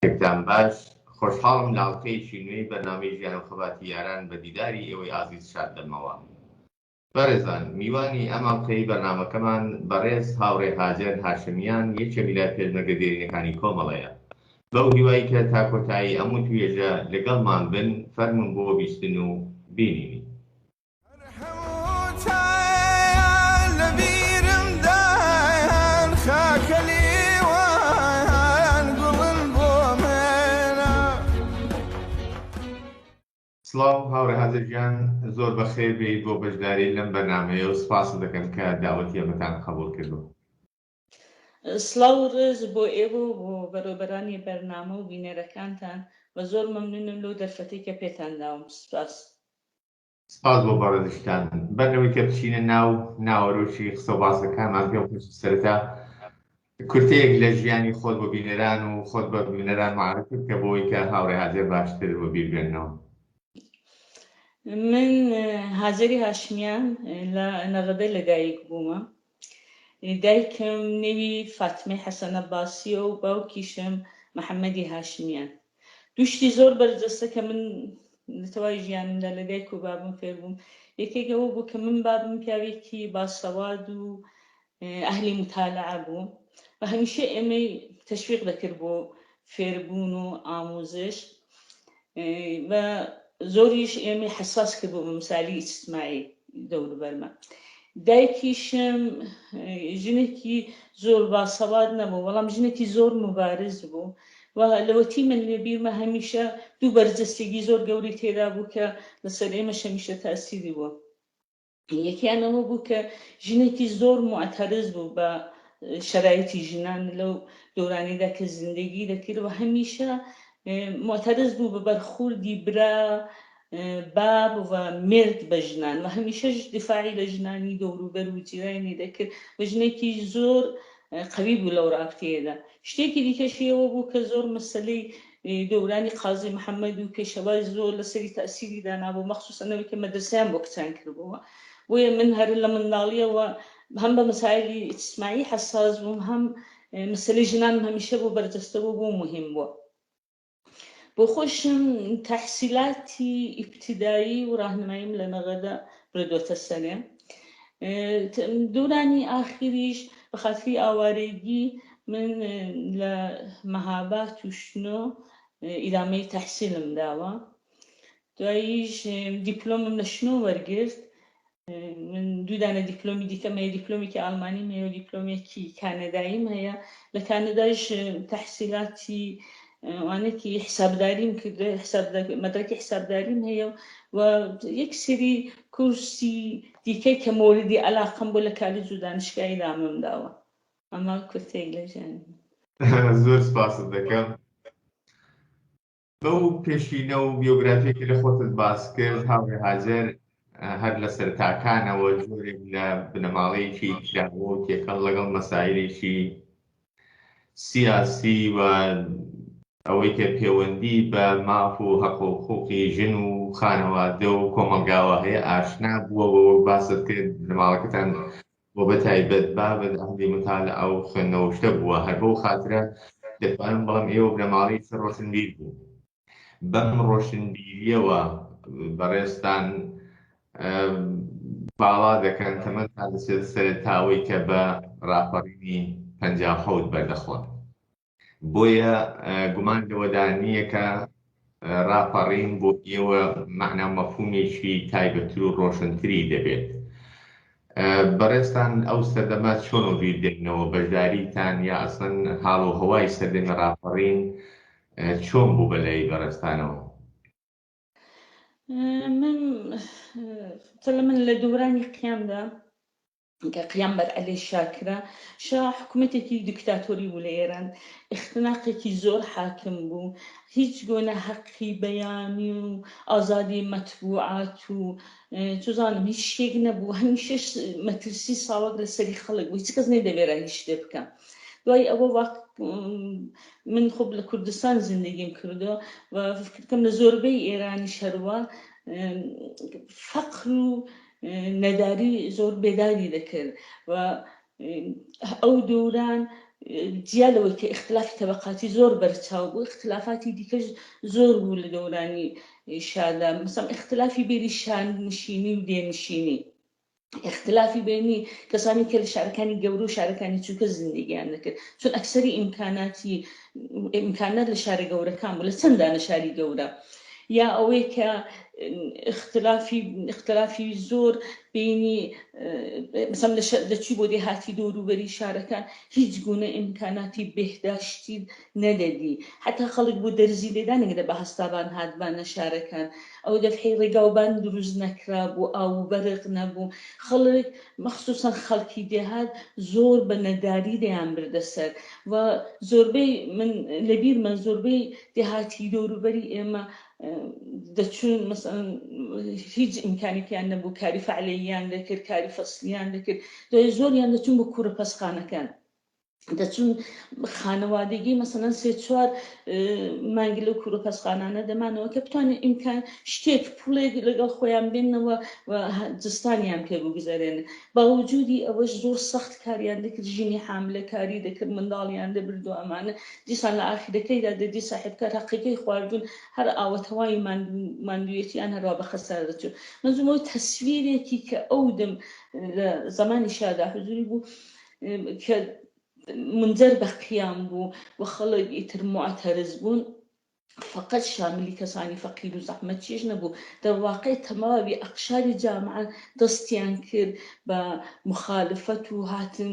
یەکتان باش خۆشحاڵم لە ئاڵلقەیەکی نوێی بەرنامەی ژیان و خەباتی یاران بە دیداری ئێوەی ئازیز شاد دەمەوە. بەڕێزان، میوانی ئەم ئاڵلقەی بەرنامەکەمان بەڕێز هاوڕێ هاجەر هاشمیان یەکێکی لە پێشمەرگە دێرینەکانی کۆمەڵەیە. بەو هیوایی کە تا کۆتایی ئەموو توێژە لەگەڵمان بن، فەرمون بۆ بیستن و بینینی. سڵاو هاوڕێ هازەرگیان، زۆر بەخێر بێیت بۆ بەشداری لەم بەرنامەیە و سوپاس دەکەم کە داوەتی ئێمەتان قبوڵ کردووە. سڵاو و ڕێز بۆ ئێوە و بۆ بەرۆبەرانی بەرنامە و بینەرەکانتان بە زۆر مەمنونم لەو دەرفەتەی کە پێتان داوم. سپاس بۆ بەڕێزشتان. بەرنەوەی کە بچینە ناوەڕۆشی قسە و باسەکانمان پێم خۆش سەرەتا کورتەیەک لە ژیانی خۆت بۆ بینەران و خۆت بە بینەران معرفی کرد کە بۆی کە هاوڕێ هاجەر باشتر بۆ بیرگەنەوە. من هاجەری هاشمیان لە نەغەدە لەدایک بوومە. دایکم نێوی فاتمەی حەسەن عەباسیە و باوکیشم محەممەدی هاشمیان. دوشتی زۆر بەرجەستە کە من لەتەوای ژیانمدا لە دایک و بابم فێر بووم. یەکێکەوە بوو کە من بابم پیاوێکی باسەواد و ئەهلی متالعە بوو و هەمیشە ئێمەی تەشویق دەکرد بۆ فێربوون و ئاموزش و زۆریش ئێمە حساس کرد بۆ مەسالی ئیجتیماعی دەوروبەرمە. دایکیشم ژنێکی زۆر باسەواد نەبوو، بەڵام ژنێکی زۆر مبارز بوو و لەوەتی من لە بیرمە هەمیشە دوو بەرجەستێکی زۆر گەوری تێدا بوو کە لەسەر ئێمە هەمیشە تاسیری بووە. یەکیانەوە بوو کە ژنێکی زۆر معتەرز بوو بە شەرایەتی ژنان لەو دۆرانەیەدا کە زیندگی دەکرد و هەمیشە معتەرز بوو بە بەرخوردی برا باب و مرد بە ژنان و هەمیشەش دفاعی لە ژنانی دەوروبەر و جیرانی دەکرد و ژنێکی زۆر قەوی بوو لەو ڕابطەیەدا. شتێکی دیکەشیەوە بوو کە زۆر مەسەلەی دەورانی قازی محەممەد و پێشەوای زۆر لەسەری تەسیری دانابوو، مەخسووسەنەوەی کە مەدرسەیان بۆ کچان کردبووە. بۆیە من هەر لە منداڵیەوە هەم بە مەسایلی ئیجتیماعی حساس بووم، هەم مەسەلەی ژنان هەمیشە بۆ بەرجەستەوە بۆ مهم بووە. بۆ خۆشم تەحسیلاتی ئیبتیدایی و ڕاهنماییم لە نەغەدە بردووەتە سەرێ. دورانی ئاخریش بە خاتری ئاوارەیگی من لە مەهاباد و شنۆ ئیدامەی تەحسیلم داوە. دواییش دیپلۆمم لە شنۆ وەرگرت. من دوو دانە دیپلۆمی دیکەم هەیە، دیپلۆمێکی ئاڵمانیم هەیە و دیپلۆمێکی کانەداییم هەیە. لە کانەدایش تەحسیلاتی وانێکی حسابداریم کرد، مەدرەکی حسابداریم هەیە و یەک سری کورسی دیکەی کە مۆردی عەلاقەم بۆ لە کالج و دانشگای دامەم داوە. ئەمە کورتێک لە ژیانم. زۆر سپاست دەکەم. بەو پێشینە و بیۆگرافیەکی لە خۆتت باس کرد هاوڕێ هاجەر، هەر لە سەرتاکانەوە جۆرێک لە بنەماڵەیەکی کراوە و تێکەڵ لەگەڵ مەسایلێکی سیاسی و ئەوەی کە پەیوەندی بە ماف و حەق و حوقوقی ژن و خانەوادە و کۆمەلگاوە هەیە ئاشنا بووەوە و باست کرد بنەماڵەکەتان بۆ بەتایبەت بابەت ئەهلی متالعە و خوێندنەوەشتە بووە. هەر بەو خاترە دەتوانم بەڵام ئێوە بنەماڵەی چ ڕۆشنبیر بوو. بەم ڕۆشنبیریەوە بەڕێستان باڵا دەکەن تەمەتان لەسێت سەرەتاوەی کە بە ڕاپەڕینی 57 بەردەخۆن. بۆیە گومان لەوەدا نییە کە ڕاپەڕین بۆ ئێوە مەعنا مەفهومێکی تایبەتتر و ڕۆشنتری دەبێت. بەڕێستان ئەو سەردەما چۆن بیردێنەوە بەشداریتان یا ئەسڵەن حاڵ و هەوای سەردەمی ڕاپەڕین چۆن بوو بەلای بەڕێستانەوە؟ من لە دورانی قیامدا کە قیام بەر عەلی شاکرا حکومەتێکی دیکتاتۆری بوو لە ئێران، اختناقێکی زۆر حاکم بوو، هیچ گۆنە حەقی بەیانی و ئازادی مەتبوعات و توزانم هیچ شتێک نەبوو. هەمیشە مەترسی ساوەک لەسەری خەڵک بوو، هیچ کەس نەیدەبێرا هیچ شتێ بکە. دوای ئەوە من خۆ لە کوردستان زیندگیم کردو و فکرکەم لە زۆربەی ئێرانی هەروە فەقر و نەداری زۆر بێداری دەکرد و ئەو دوران جیا لەوەی کە اختلافی تەبەقاتی زۆر بەرچاو بوو، اختلافاتی دیکەش زۆر بوو لە دەورانی شادا، مثلا اختلافی بێری شانشینی و دێنشینی، اختلافی بینی کەسانی کە لە شارەکانی گەورە و شارەکانی چووکە زندگیان دەکرد، چون ئەکسەری ئیمکانات لە شارە گەورەکان بوو، لە چەندانە شاری گەورە، یا ئەوەی کە اختلافی زۆر بینی مثلا دەچی بۆ دێهاتی دەوروبەری شارەکان هیچ گونە ئیمکاناتی بێهداشتی نەدەدی، حتا خەڵک بۆ دەرزی لێدانێکدە بە هەستابان هاتبانە شارەکان، ئەو دەفحی ڕێگاوبان دروست نەکرا بوو، ئاو بەرق نەبوو، خەڵک مەخسووسەن خەڵکی دێهات زۆر بە نەداری دەیان بردەسەر، و زۆربەی من لەبیرمە زۆربەی دێهاتی دەوروبەری ئێمە دەچون مثلا هیچ ئیمکانێکیان نەبوو، کاری فعلەییان دەکرد، کاری فەسلیان دەکرد، دوای زۆریان دەچون بۆ کوورە پەسخانەکان، دەچون خانەوادەگی مثلا سێ چوار مانگی لەو کوورە پەسخانانە دەمانەوە کە بتوانێت ئیمکان شتێک پوڵێک لەگەڵ خۆیان بێننەوە و جستانیان پێ بگوزارێنن، باوجودی ئەوەش زۆر سەخت کاریان دەکرد، ژینی حاملەکاری دەکرد، منداڵیان دەبرد و ئەمانە، دیسان لە ئاخیرەکەیدا دەدی ساحێبکار حەقیقەی خواردون هەر ئاوەتەوای ماندوویەتیان هەروە بە خەسار دەچوو. منزومەوە تەسویرێکی کە ئەو دم لە زمانی شادا حزوری بوو کە منجەر بە قیام بوو و خەڵک ئیتر معتەرز بوون، فقط شاملی کەسانی فەقیر و زەحمەتکێش نەبوو، دەواقع تەماوی ئەقشاری جامعە دەستیان کرد بە مخالفەت و هاتن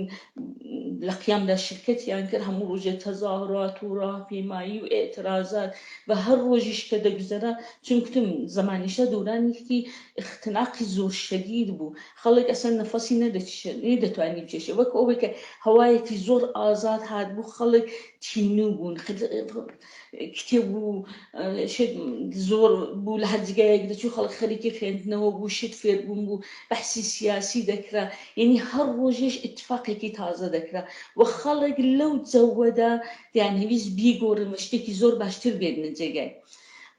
لە قیامدا شرکەتیان کرد، هەموو ڕۆژێ تەظاهرات و ڕاهپێمایی و ئێترازات بە هەر ڕۆژیش کە دەگوزەرا، چونکتم زمانیشە دەورانێکی اختناقی زۆر شەدید بوو، خەڵک ئەسەن نەفەسی نەدەتوانی بچێشێ، وەک ئەوەی کە هەوایەکی زۆر ئازاد هات بوو، خەڵک تینوو بوون، کتێب و زۆر بوو لە هەر جگایەک دەچوو خەڵک خەریکی خوێندنەوە بوو، شت فێر بوون بوو، بەحسی سیاسی دەکرا، یعنی هەر ڕۆژێش ئیتفاقێکی تازە دەکرا و خەڵک لەو جەوەدا دەیانویست بیگۆڕن و شتێکی زۆر باشتر بێنە جێگای.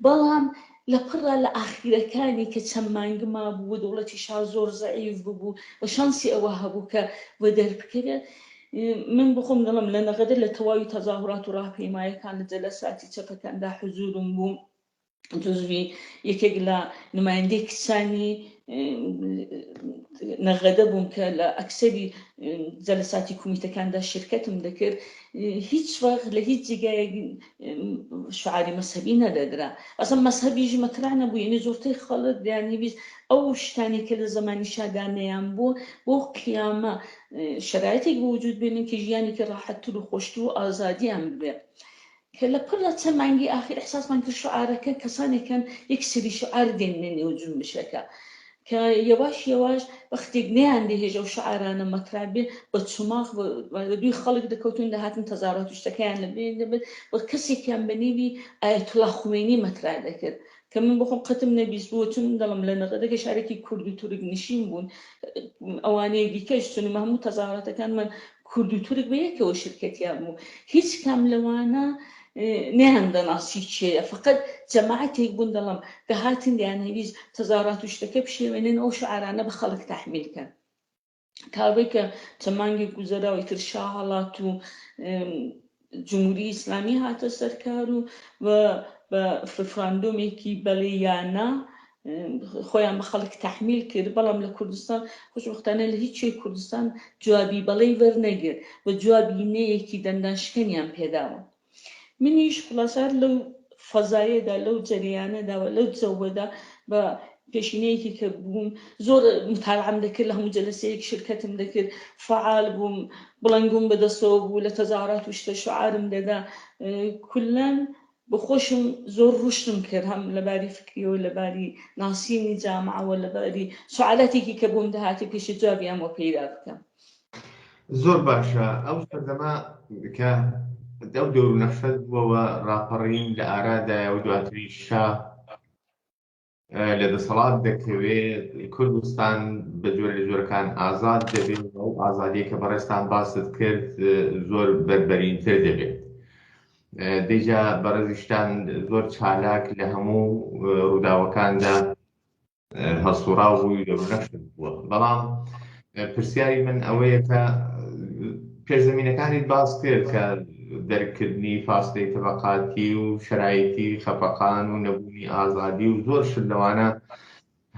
بەڵام لەپڕا لە ئاخیرەکانی کە چەند مانگما بوو و دەوڵەتی شار زۆر زەعیف بوو و شانسی ئەوە هەبوو کە وە دەربکەوێت، من بخۆم دەڵم لە نەغەدە لە تەواوی تەظاهرات و ڕاهپێماییەکان لە جەلەساتی چەپەکاندا حزورم بوو، جزوی یەکێک لە نمایندەی کچانی نەغەدە بووم کە لە ئەکسەری جەلەساتی کومیتەکاندا شرکەتم دەکرد، هیچ وەخت لە هیچ جێگایەک شعاری مەسەبی نەدەدرا، ئەسڵ مەسەبیش مەترا نەبوو، یعنی زۆرتەی خەڵک دەیانویست ئەو شتانی کە لە زمانی شادانەیان بوو بۆ قیامە شرایطێک بوجود بێنن کە ژیانێکی ڕاحەتتر و خۆشتر و ئازادیان ببێ، کە لە پڕ لە چەند مانگی ئاخیر ئەحساسمان کرد شعارەکە کەسانێکن یەک سری شعار دێنێ نێو جونبشەکە، کە یەواش یەواش وەختێک نەیان دەهێژە و شعارانە مەترا بێ بە چوماق دوی خەڵک دەکەوتون دەهاتن تەظاهرات و شتەکەیان لەبێ دەبێت و کەسێکیان بەنێوی ئایەتوڵا خومێنی مەترا دەکرد، کە من بخۆم قەتم نەبیست بوو، چون دەڵم لە نەغەدەکە شارێکی کورد و تورک نشین بوون، ئەوانەیە دیکەش چون هەموو تەظاهراتەکان من کورد و تورک بە یەکەوە شرکەتیان بوو، هیچ کام لەوانە نەیان دەناسی چێە، فقط جەماعەتێک بوون دەڵم دەهاتن دەیانویست تەظاهرات و شتەکە بشێوێنن ئەو شعارانە بە خەڵک تەحمیلکەن، کابێ کە چەند مانگێک گوزەرا و ئیتر شا هەڵات و جمهوری ئیسلامی هاتە سەرکار و بە ڕفراندۆمێکی بەڵێیانە خۆیان بە خەڵک تەحمیل کرد، بەڵام لە کوردستان خۆشبەختانە لە هیچ شوێ کوردستان جوابی بەڵێی وەرنەگرت و جوابی نەیەکی دەندانشکەنیان پێداوە. منیش خلاصار لەو فەزایەدا لەو جەریانەدا و لەو جەوەدا بە پێشینەیەکی کە بووم زۆر متالعەم دەکرد، لە هەموو جەلسەیەک شرکەتم دەکرد، فعال بووم، بڵنگوم بەدەستەوە بوو لە تەظاهرات و شتە شعارم دەدا، کولەن بخۆشم زۆر ڕوشتم کرد، هەم لەباری فکریەوە لەباری ناسینی جامعەوە لەباری سوالاتێکی کە بووم دەهاتی پێشی جوابیان بۆ پەیدا بکەم. زۆر باشە، ئەو سەردەما کە ئەو دەور نەشەد بووەوە ڕاپەڕین لە ئارادایە و دواتری شا لە دەسەڵات دەکەوێت کوردستان بە جۆرە لە جۆرەکان ئازاد دەبێت، ئەو ئازادیە کە بەڕێستان باست کرد زۆر بەربەرینتر دەبێت، دەیجا بەڕێزیشتان زۆر چالاک لە هەموو ڕووداوەکاندا هەسوڕاو بووی دەور نەشت بووە، بەڵام پرسیاری من ئەوەیە کە پێشزەمینەکانی باس کرد کە دەرکردنی فاصلەی تەبەقاتی و شەرایطی خەفەقان و نەبوونی ئازادی و زۆر شت لەوانە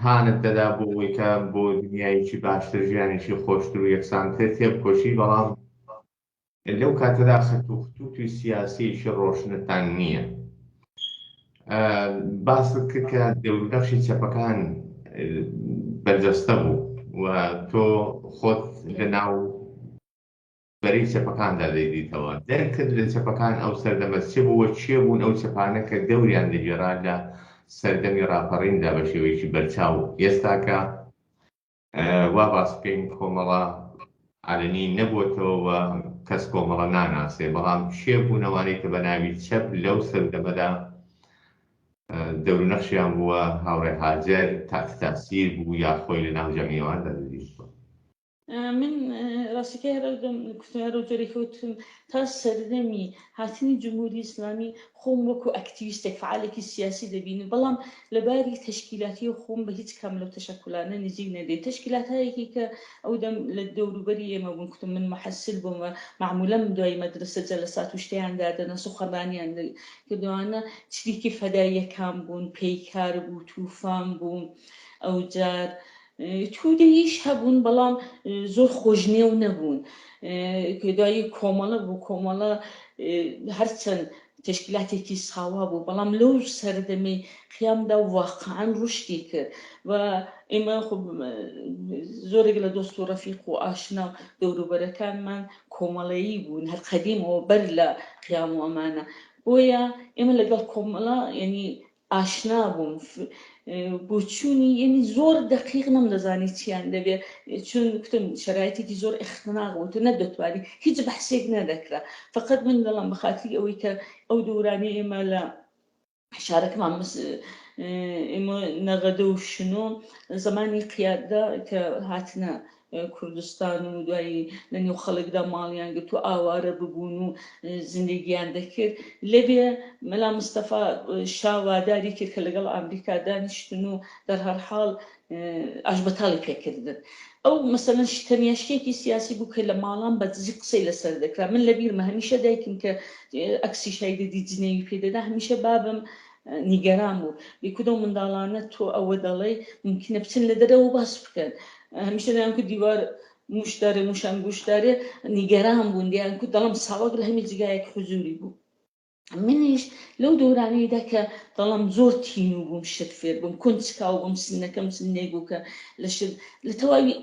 هانت دەدا بۆ ئەوەی کە بۆ دنیایەکی باشتر ژیانێکی خۆشتر و یەکسانتر تێبکۆشی، بەڵام لەو کاتەدا خەت و خطووتی سیاسییەکی ڕۆشنتان نییە. باست کرد کە دەوروبەخشی چەپەکان بەرجەستە بوو و تۆ خۆت لە ناو بەرەی چەپەکاندا دەیدیتەوە، دەرکرد لە چەپەکان ئەو سەردەمە چێ بووە، چێ بوون ئەو چەپانە کە دەوریان دەگێڕا لە سەردەمی ڕاپەڕیندا بە شێوەیەکی بەرچاو. ئێستاکە وا باس بکەین کۆمەڵە عەلەنی نەبووەتەوە، کەس کۆمەڵە ناناسێ، بەڵام چێ بوونەوانەی کە بە ناوی چەپ لەو سەردەمەدا دەورونەخشیان بووە هاوڕێ هاجەر تاکسیر بوو یا خۆی لە ناو جەمیەواندا دەدیشتەوە. من ڕاستیکە کوتارە جۆرێکەوتم تا سەردەمی هاتنی جمهوری ئیسلامی خۆم وەکو ئەکتیویستێک فعالێکی سیاسی دەبینم، بەڵام لەباری تەشکیلاتی و خۆم بە هیچ کام لەو تەشەکلانە نزیک نەدێت. تەشکیلاتایەکی کە ئەو دەم لە دەوروبەری ئێمە بوون، کوتم من محەسل بووم، معمولەم دوای مەدرسە جەلەسات و شتیان دادەنە سوخەڕانیان کردوانە، چریکی فەداییەکان بوون، پەیکار بوو، تووفان بوون، ئەو جار تودەیش هەبوون، بەڵام زۆر خۆشنێو نەبوون. دوایی کۆمەڵە بوو، کۆمەڵە هەرچەند تشکیلاتێکی ساوا بوو، بەڵام لەو سەردەمەی قیامدا واقعاً ڕشتی کرد و ئێمە زۆرێک لە دۆست و ڕەفیق و ئاشنا و دەوروبەرەکانمان کۆمەڵەیی بوون، هەر قەدیمەوە بەر لە قیام و ئەمانە، بۆیە ئێمە لەگەڵ کۆمەڵە یعنی ئاشنا بووم. بۆچوونی یعنی زۆر دقیق نەمدەزانی چیان دەبێت، چون کتم شرایطێکی زۆر اختناق بوو، تۆ نەدەتوانی هیچ بەحسێک نەدەکرا. فقط من دەڵام بەخاتری ئەوەی کە ئەو دەورانی ئێمە لە شارەکەمان ئێمە نەغەدە و شنۆ زمانی قیادە کە هاتنە کوردستان و دوایی لە نێو خەڵکدا ماڵیان گرت و ئاوارە ببوون و زندگیان دەکرد، لەبێ مەلا مستەفا شاواداری کرد کە لەگەڵ ئەمریکا دانیشتن و دەرهەر حاڵ ئاشبەتاڵی پێکردن. ئەو مەسەلەن تەنیاشتێکی سیاسی بوو کە لە ماڵان بەدزی قسەی لەسەر دەکرا. من لە بیرمە هەمیشە دایکم کە ئەکسی شایدەدی جنێوی پێدەدا، هەمیشە بابم نیگەران بوو، بێکودەو منداڵانە تۆ ئەوە دەڵێ ممکنە بچن لە دەرەوە باس بکەن، هەمیشە دەیان کو دیوار موشدارێ موشان گوشدارێ نیگەران بوون، دیان کو دەڵم ساوەک لە هەمی جگایەک حزوری بوو. منیش لەو دەورانەیەدا کە دەڵم زۆر تین و بووم، شت فێر بووم، کونجکاو بووم، سنەکەم سنێک بوو کە لە تەواوی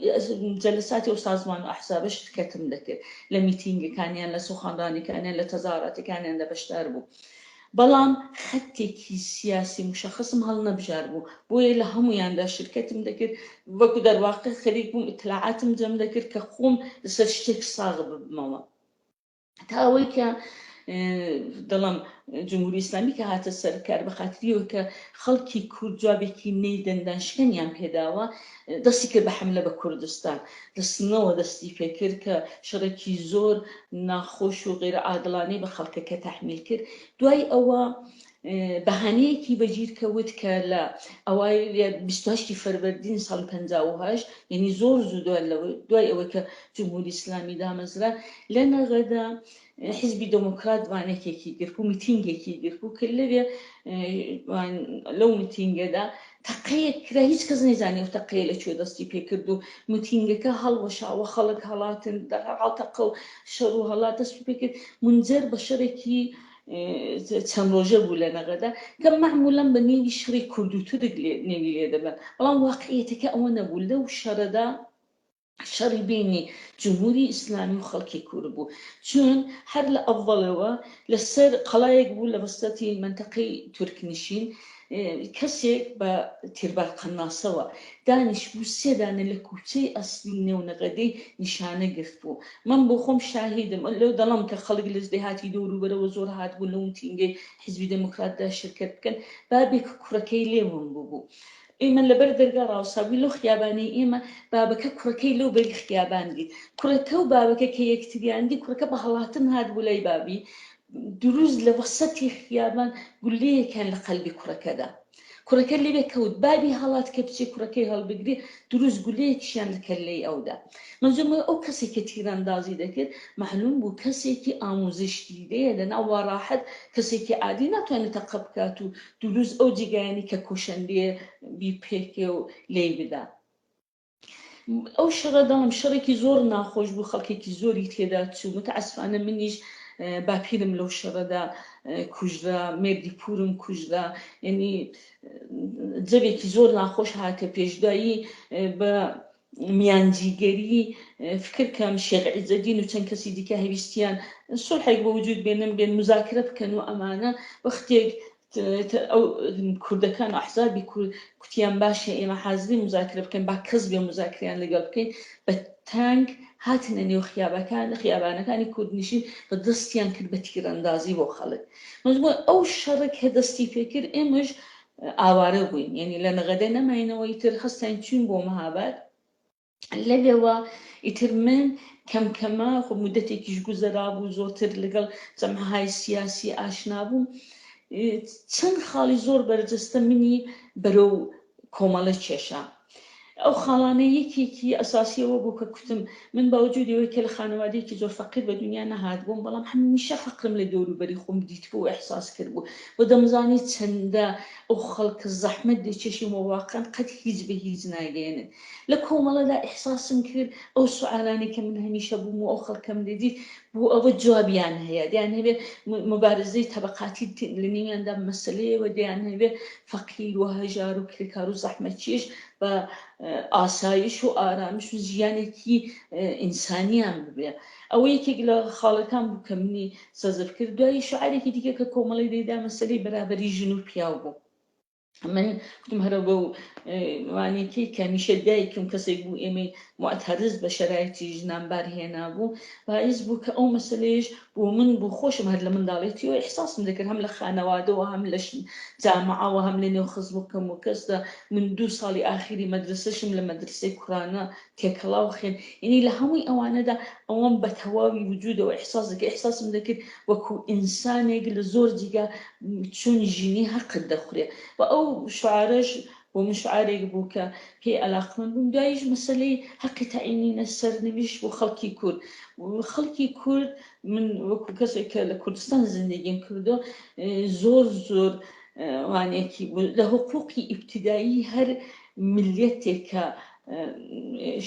جەلەساتی و سازمان و ئەحزابە شرکەتم دەکرد، لە میتینگەکانیان، لە سوخانڕانیەکانیان، لە تەزاراتەکانیاندا بەشدار بوو، بەڵام خەتێکی سیاسی مشخصم هەڵ نەبژار بوو، بۆیە لە هەمویاندا شرکەتم دەکرد، وەکو دەرواقع خەریک بووم، ئیطلاعاتم جەم دەکرد کە خۆم لەسەر شتێک ساغ ببمەوە، تا ئەوەی کە دەڵم جمهوری ئیسلامی کە هاتە سەرکار بەخاتریەوە کە خەڵکی کورد جوابێکی نەی دەندانشکەنیان پێداوە، دەستی کرد بە حملە بە کوردستان، دەستنەوە دەستی پێکرد کە شەڕێکی زۆر ناخۆش و غێرە عادڵانەی بە خەڵکەکە تەحمیل کرد. دوای ئەوە بەهانەیەکی بەگیر کەوت کە لە ئەوای 28 فەروەردین ساڵ 58، یعنی زۆر زوو دوای ئەوەی کە جمهوری ئیسلامی دامەزرا، لە نەغەدا حزبی دموکرات وانێکێکی گرت و میتینگێکی گرت و کە لەوێ لەو میتینگەدا تەقەیەک کرا، هیچ کەس نەیزانی و تەقەیە لەکوێ دەستی پێکرد و میتینگەکە هەڵوەشاوە، خەڵک هەڵاتن دەرهەڵ تەقە و شەڕ و هەڵات دەست پێکرد، منجەر بە شەڕێکی چەند ڕۆژە بوو لە نەغەدا کە معموڵەن بە نێوی شەڕی کورد و تورک نێوی لێ دەبن، بەڵام واقعیەتەکە ئەوە نەبوو. لەو شەڕەدا شەڕی بینی جمهوری ئیسلامی و خەڵکی کورد بوو، چون هەر لە ئەڤڵەوە لەسەر قەڵایەک بوو لە بەستەتی منتەقەی تورکنشین، کەسێک بە تیربار قەناسەوە دانیش بوو، سێدانە لە کوچەی ئەسلی نێونەغەدەی نیشانە گرت بوو. من بۆ خۆم شاهیدم، لەو دەڵام کە خەڵک لە دێهاتی دەوروبەرەوە زۆر هاتبوون لەو میتینگەی حیزبی دموکراتدا شرکت بکەن، بابێک کوڕەکەی لێوم بوو. ئێمە لەبەر دەرگا ڕاوساوی لەو خیابانی ئێمە بابەکە کوڕەکەی لەو بەری خیابان دیت، کوڕەکە و بابەکە کە یەکتریان دی، کوڕەکە بە هەڵاتن هات بوو لای بابی، دروست لە وەسەتی خیابان گولەیەکیان لە قەلبی کوڕەکەدا. کوڕەکە لێوێ کەوت بابی هەڵات کە بچێ کوڕەکەی هەڵبگرێ دروست گولەیەکیشیان لە کەللەی ئەودا. منزومە ئەو کەسێکی تیراندازی دەکرد معلوم بوو کەسێکی ئامۆزشتی دەیە لەناو ڕاحەت کەسێکی عادی ناتوانێت تەقە بکات و دروست ئەو جێگایانی کە کوشندەیە بی پێکێ و لێی بدا. ئەو شەڕە دەڵم شەڕێکی زۆر ناخۆش بوو، خەڵکێکی زۆری تێدا چوو. متەئەسفانە منیش باپیرم لەو شەڕەدا کوژرا، مێردی پورم کوژرا، یعنی جەبێکی زۆر ناخۆش هاتە پێش. دوایی بە میانجیگەری فکر کەم شێخ عیزەدین و چەند کەسی دیکە هەویستیان سولحێک بە وجود بێنن بێن مزاکرە بکەن و ئەمانە وەختێک ئەو کوردەکان و ئەحزابی کوتیان باشە ئێمە حازری مزاکرە بکەن با کەس بێ مزاکریان لەگەڵ بکەین، بە تانک هاتنە نێو خیابانەکانی کوردنشین بە دەستیان کرد بە تیرەندازی بۆ خەڵک. مەزبوو ئەو شەڕێک کە دەستی پێکرد ئێمەش ئاوارە بووین، یعنی لە نەغەدە نەماینەوەی تر هەستان چوین بۆ مەهاباد. لەوێەوە ئیتر من کەمکەمە خۆ مدەتێکیش گوزەرا بوو، زۆرتر لەگەڵ جەمعەهای سیاسی ئاشنا بووم. چەند خاڵی زۆر بەرجەستە منی بەرەو کۆمەڵە کێشا. ئەو خاڵانە یەکێکی ئەساسیەوە بوو کە کوتم من باوجودیەوەی کە لە خانەوادەیەکی زۆر فەقیر بە دنیا نەهات بووم، بەڵام هەمیشە فەقرم لە دەوروبەری خۆم دیت بوو و ئەحساس کرد بوو بۆ دەمزانی چەندە ئەو خەڵکە زەحمەت دەچێشی مواقعەن قەت هیچ بە هیچ ناگەێنن. لە کۆمەڵەدا ئەحساسم کرد ئەو سوالانی کە من هەمیشە بووم و ئەو خەڵکەم دەدیت بوو ئەوە جوابیان هەیە، دەیان هەبێ مبارزەی تەبەقاتی لە نێویاندا مەسەلەیەوە، دەیان هەبێ فەقیر و هەژار و کرێکار و زەحمەتکێش بە ئاسایش و ئارامش و ژیانێکی ئینسانیان ببێ. ئەوە یەکێک لە خاڵەکان بوو کە منی سەزف کرد. دوایی شعارێکی دیکە کە کۆمەڵی دەیدا مەسەلەی بەرابەری ژن و پیاو بوو. من کوتم هەرە بە وانێکی کە هەمیشە دایکم کەسێک بوو ئێمە معتەرز بە شەرایەتی ژنانبار هێنا بوو، باعث بوو کە ئەو مەسەلەیەش بۆ من بوو خۆشم هەر لە منداڵێتیەوە ئیحساسم دەکرد هەم لە خانەوادەوە هەم لە جامعەوە هەم لە نێو خزمەکەم و کەسدا. من 2 ساڵی ئاخری مەدرسەشم لە مەدرسەی کوڕانە تێکەڵاو خوێن، یعنی لە هەمووی ئەوانەدا ئەوەم بە تەواوی وجودەوە ئیحساسم دەکرد وەکو ئینسانێک لە زۆر جێگا چۆن ژینی حەقت دەخورێ. و ئەو شعارش بۆ من شعارێک بوو کە پێی عەلاقمەند بووم. دواییش مەسەلەی حەقی تەعینینە سەرنوشت بۆ خەڵکی کورد. خەڵکی کورد من وەکو کەسێک کە لە کوردستان زیندگیم کردو زۆر وانێکی لە حقوقی ئیبتیدایی هەر ملیەتێک کە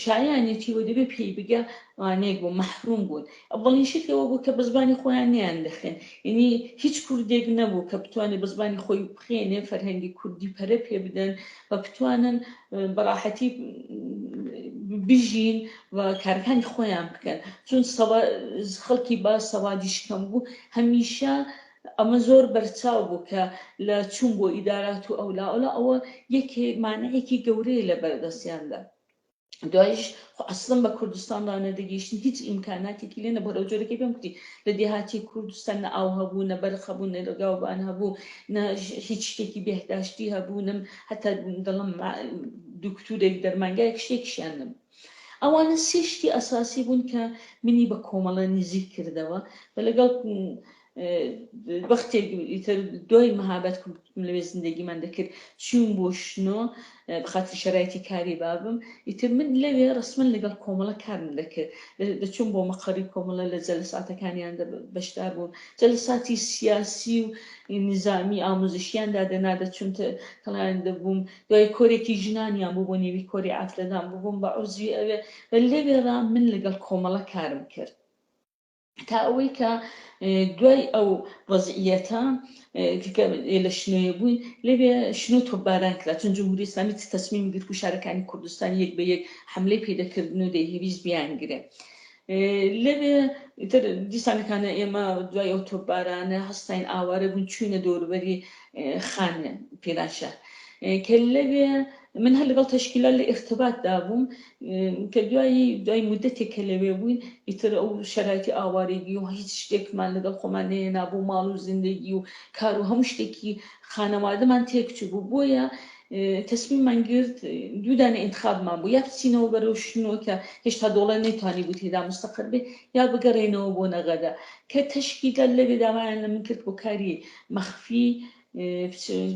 شایانێتی وە دەبێ پێی بگە وانەیەک بوو مەحروم بوون. ئەوڵین شتەوە بوو کە بە زبانی خۆیان نیان دەخێن، یعنی هیچ کوردێک نەبوو کە بتوانێت بە زبانی خۆی بخێنێ، فەرهەنگی کوردی پەرە پێ بدەن و بتوانن بەڕاحەتی بژین و کارەکانی خۆیان بکەن. چون خەڵکی با سەوادیش کەم بوو هەمیشە ئەمە زۆر بەرچاو بوو کە لە چوون بۆ ئیدارات و ئەولا ئەوە یەکێک مانعێکی گەورەیە لە بەردەستیاندا. دوایش ئەسڵم بە کوردستاندا نەدەگەیشتن، هیچ ئیمکاناتێکی لێ نەبوو. ئەو جۆرەکەی پێم گوتی لە دێهاتی کوردستان نە ئاو هەبوو، نە بەرخ هەبوو، نە لەگاوبان هەبوو، نە هیچ شتێکی بێهداشتی هەبوو، نم هەتا دەڵم دوکتورێک دەرمانگایەک شتێکیشیان نەبوو. ئەوانە 3 شتی ئەساسی بوون کە منی بە کۆمەڵە نزیک کردەوە. بە لەگەڵ وەختێک دوای مەهابەت لەوێ زیندگیمان دەکرد چوون بۆ شنۆ بەخاطر شەرایەتی کاری بابم. ئیتر من لەوێ ڕسمەن لەگەڵ کۆمەڵە کارم دەکرد، دەچوون بۆ مەقەڕی کۆمەڵە لە جەلساتەکانیان بەشدار بوون، جەلساتی سیاسی و نظامی ئامۆزشیاندا دەچوون تەڵیان دەبووم. دوای کۆرێکی ژنانیان بوو بۆ نێوی کۆری ئافرەدان بووم بە عوزوی ئەوێ. لەوێرا من لەگەڵ کۆمەڵە کارم کرد تا ئەوەی کە دوای ئەو وەزعیەتە لە شنوێ بووین لەوێ شنو تۆپباران کرا، چون جمهوری ئیسلامی تەسمیمی گرت و شارەکانی کوردستان یەک بە یەک حملەی پێدەکردن و دەیهێویست بیانگرێ. لەوێ دیسانەکانە ئێمە دوای ئەو تۆپبارانە هەستاین ئاوارە بوون چوونە دەوروبەری خانە پیرانشار کە لەوێ من هەر لەگەڵ تەشکیلات لە ئێرتباطدا بووم کە دوای مدەتێک کە لەوێ بووین ئیتر ئەو شەرایەتی ئاوارێگی و هیچ شتێکمان لەگەڵ خۆمان نەهێنا بوو، ماڵ و زیندگی و کار و هەموو شتێکی خانەوادەمان تێکچوو بوو. بۆیە تەسمیممان گرت 2 دانە ئینتخابمان بوو، یا بچینەوە بەرەو شنۆ کە هێشتا دۆڵە نەیتوانی بوو تێدا مستەقر بێ، یا بگەڕێنەوە بۆ نەغەدە کە تەشکیلات لەوێ داوایان لە من کرد بۆ کاری مەخفی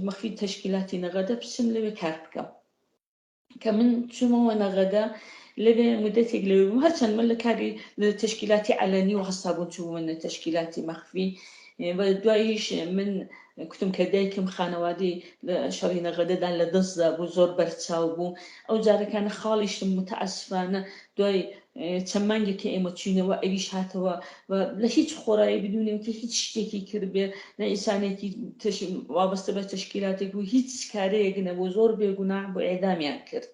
مەخفی تەشکیلاتی نەغەدە بچم لەوێ کار بکەم کە من چوومەوە نەغەدە لەوێ مدەتێک لەوێ بووم هەرچەند من لە کاری لە تەشکیلاتی علەنی و هەستا بوون چوومە تەشکیلاتی مەخفی دواییش من کوتم کە دایکم خانەوادەی لە شەڕی نەغەدەدا لە دەستدا بوو زۆر بەرچاو بوو ئەو جارەکانە خاڵیشتم متەئەسفانە دوای چەند مانگێکی ئێمە چوینەوە ئەویش هاتەوە لە هیچ خۆڕایی بدونێتە هیچ شتێکی کردبێ نە ئینسانێکی وابەستە بە تەشکیلاتێک بوو هیچ کارەیەک نەبوو زۆر بێگوناح بۆ ئێدامیان کرد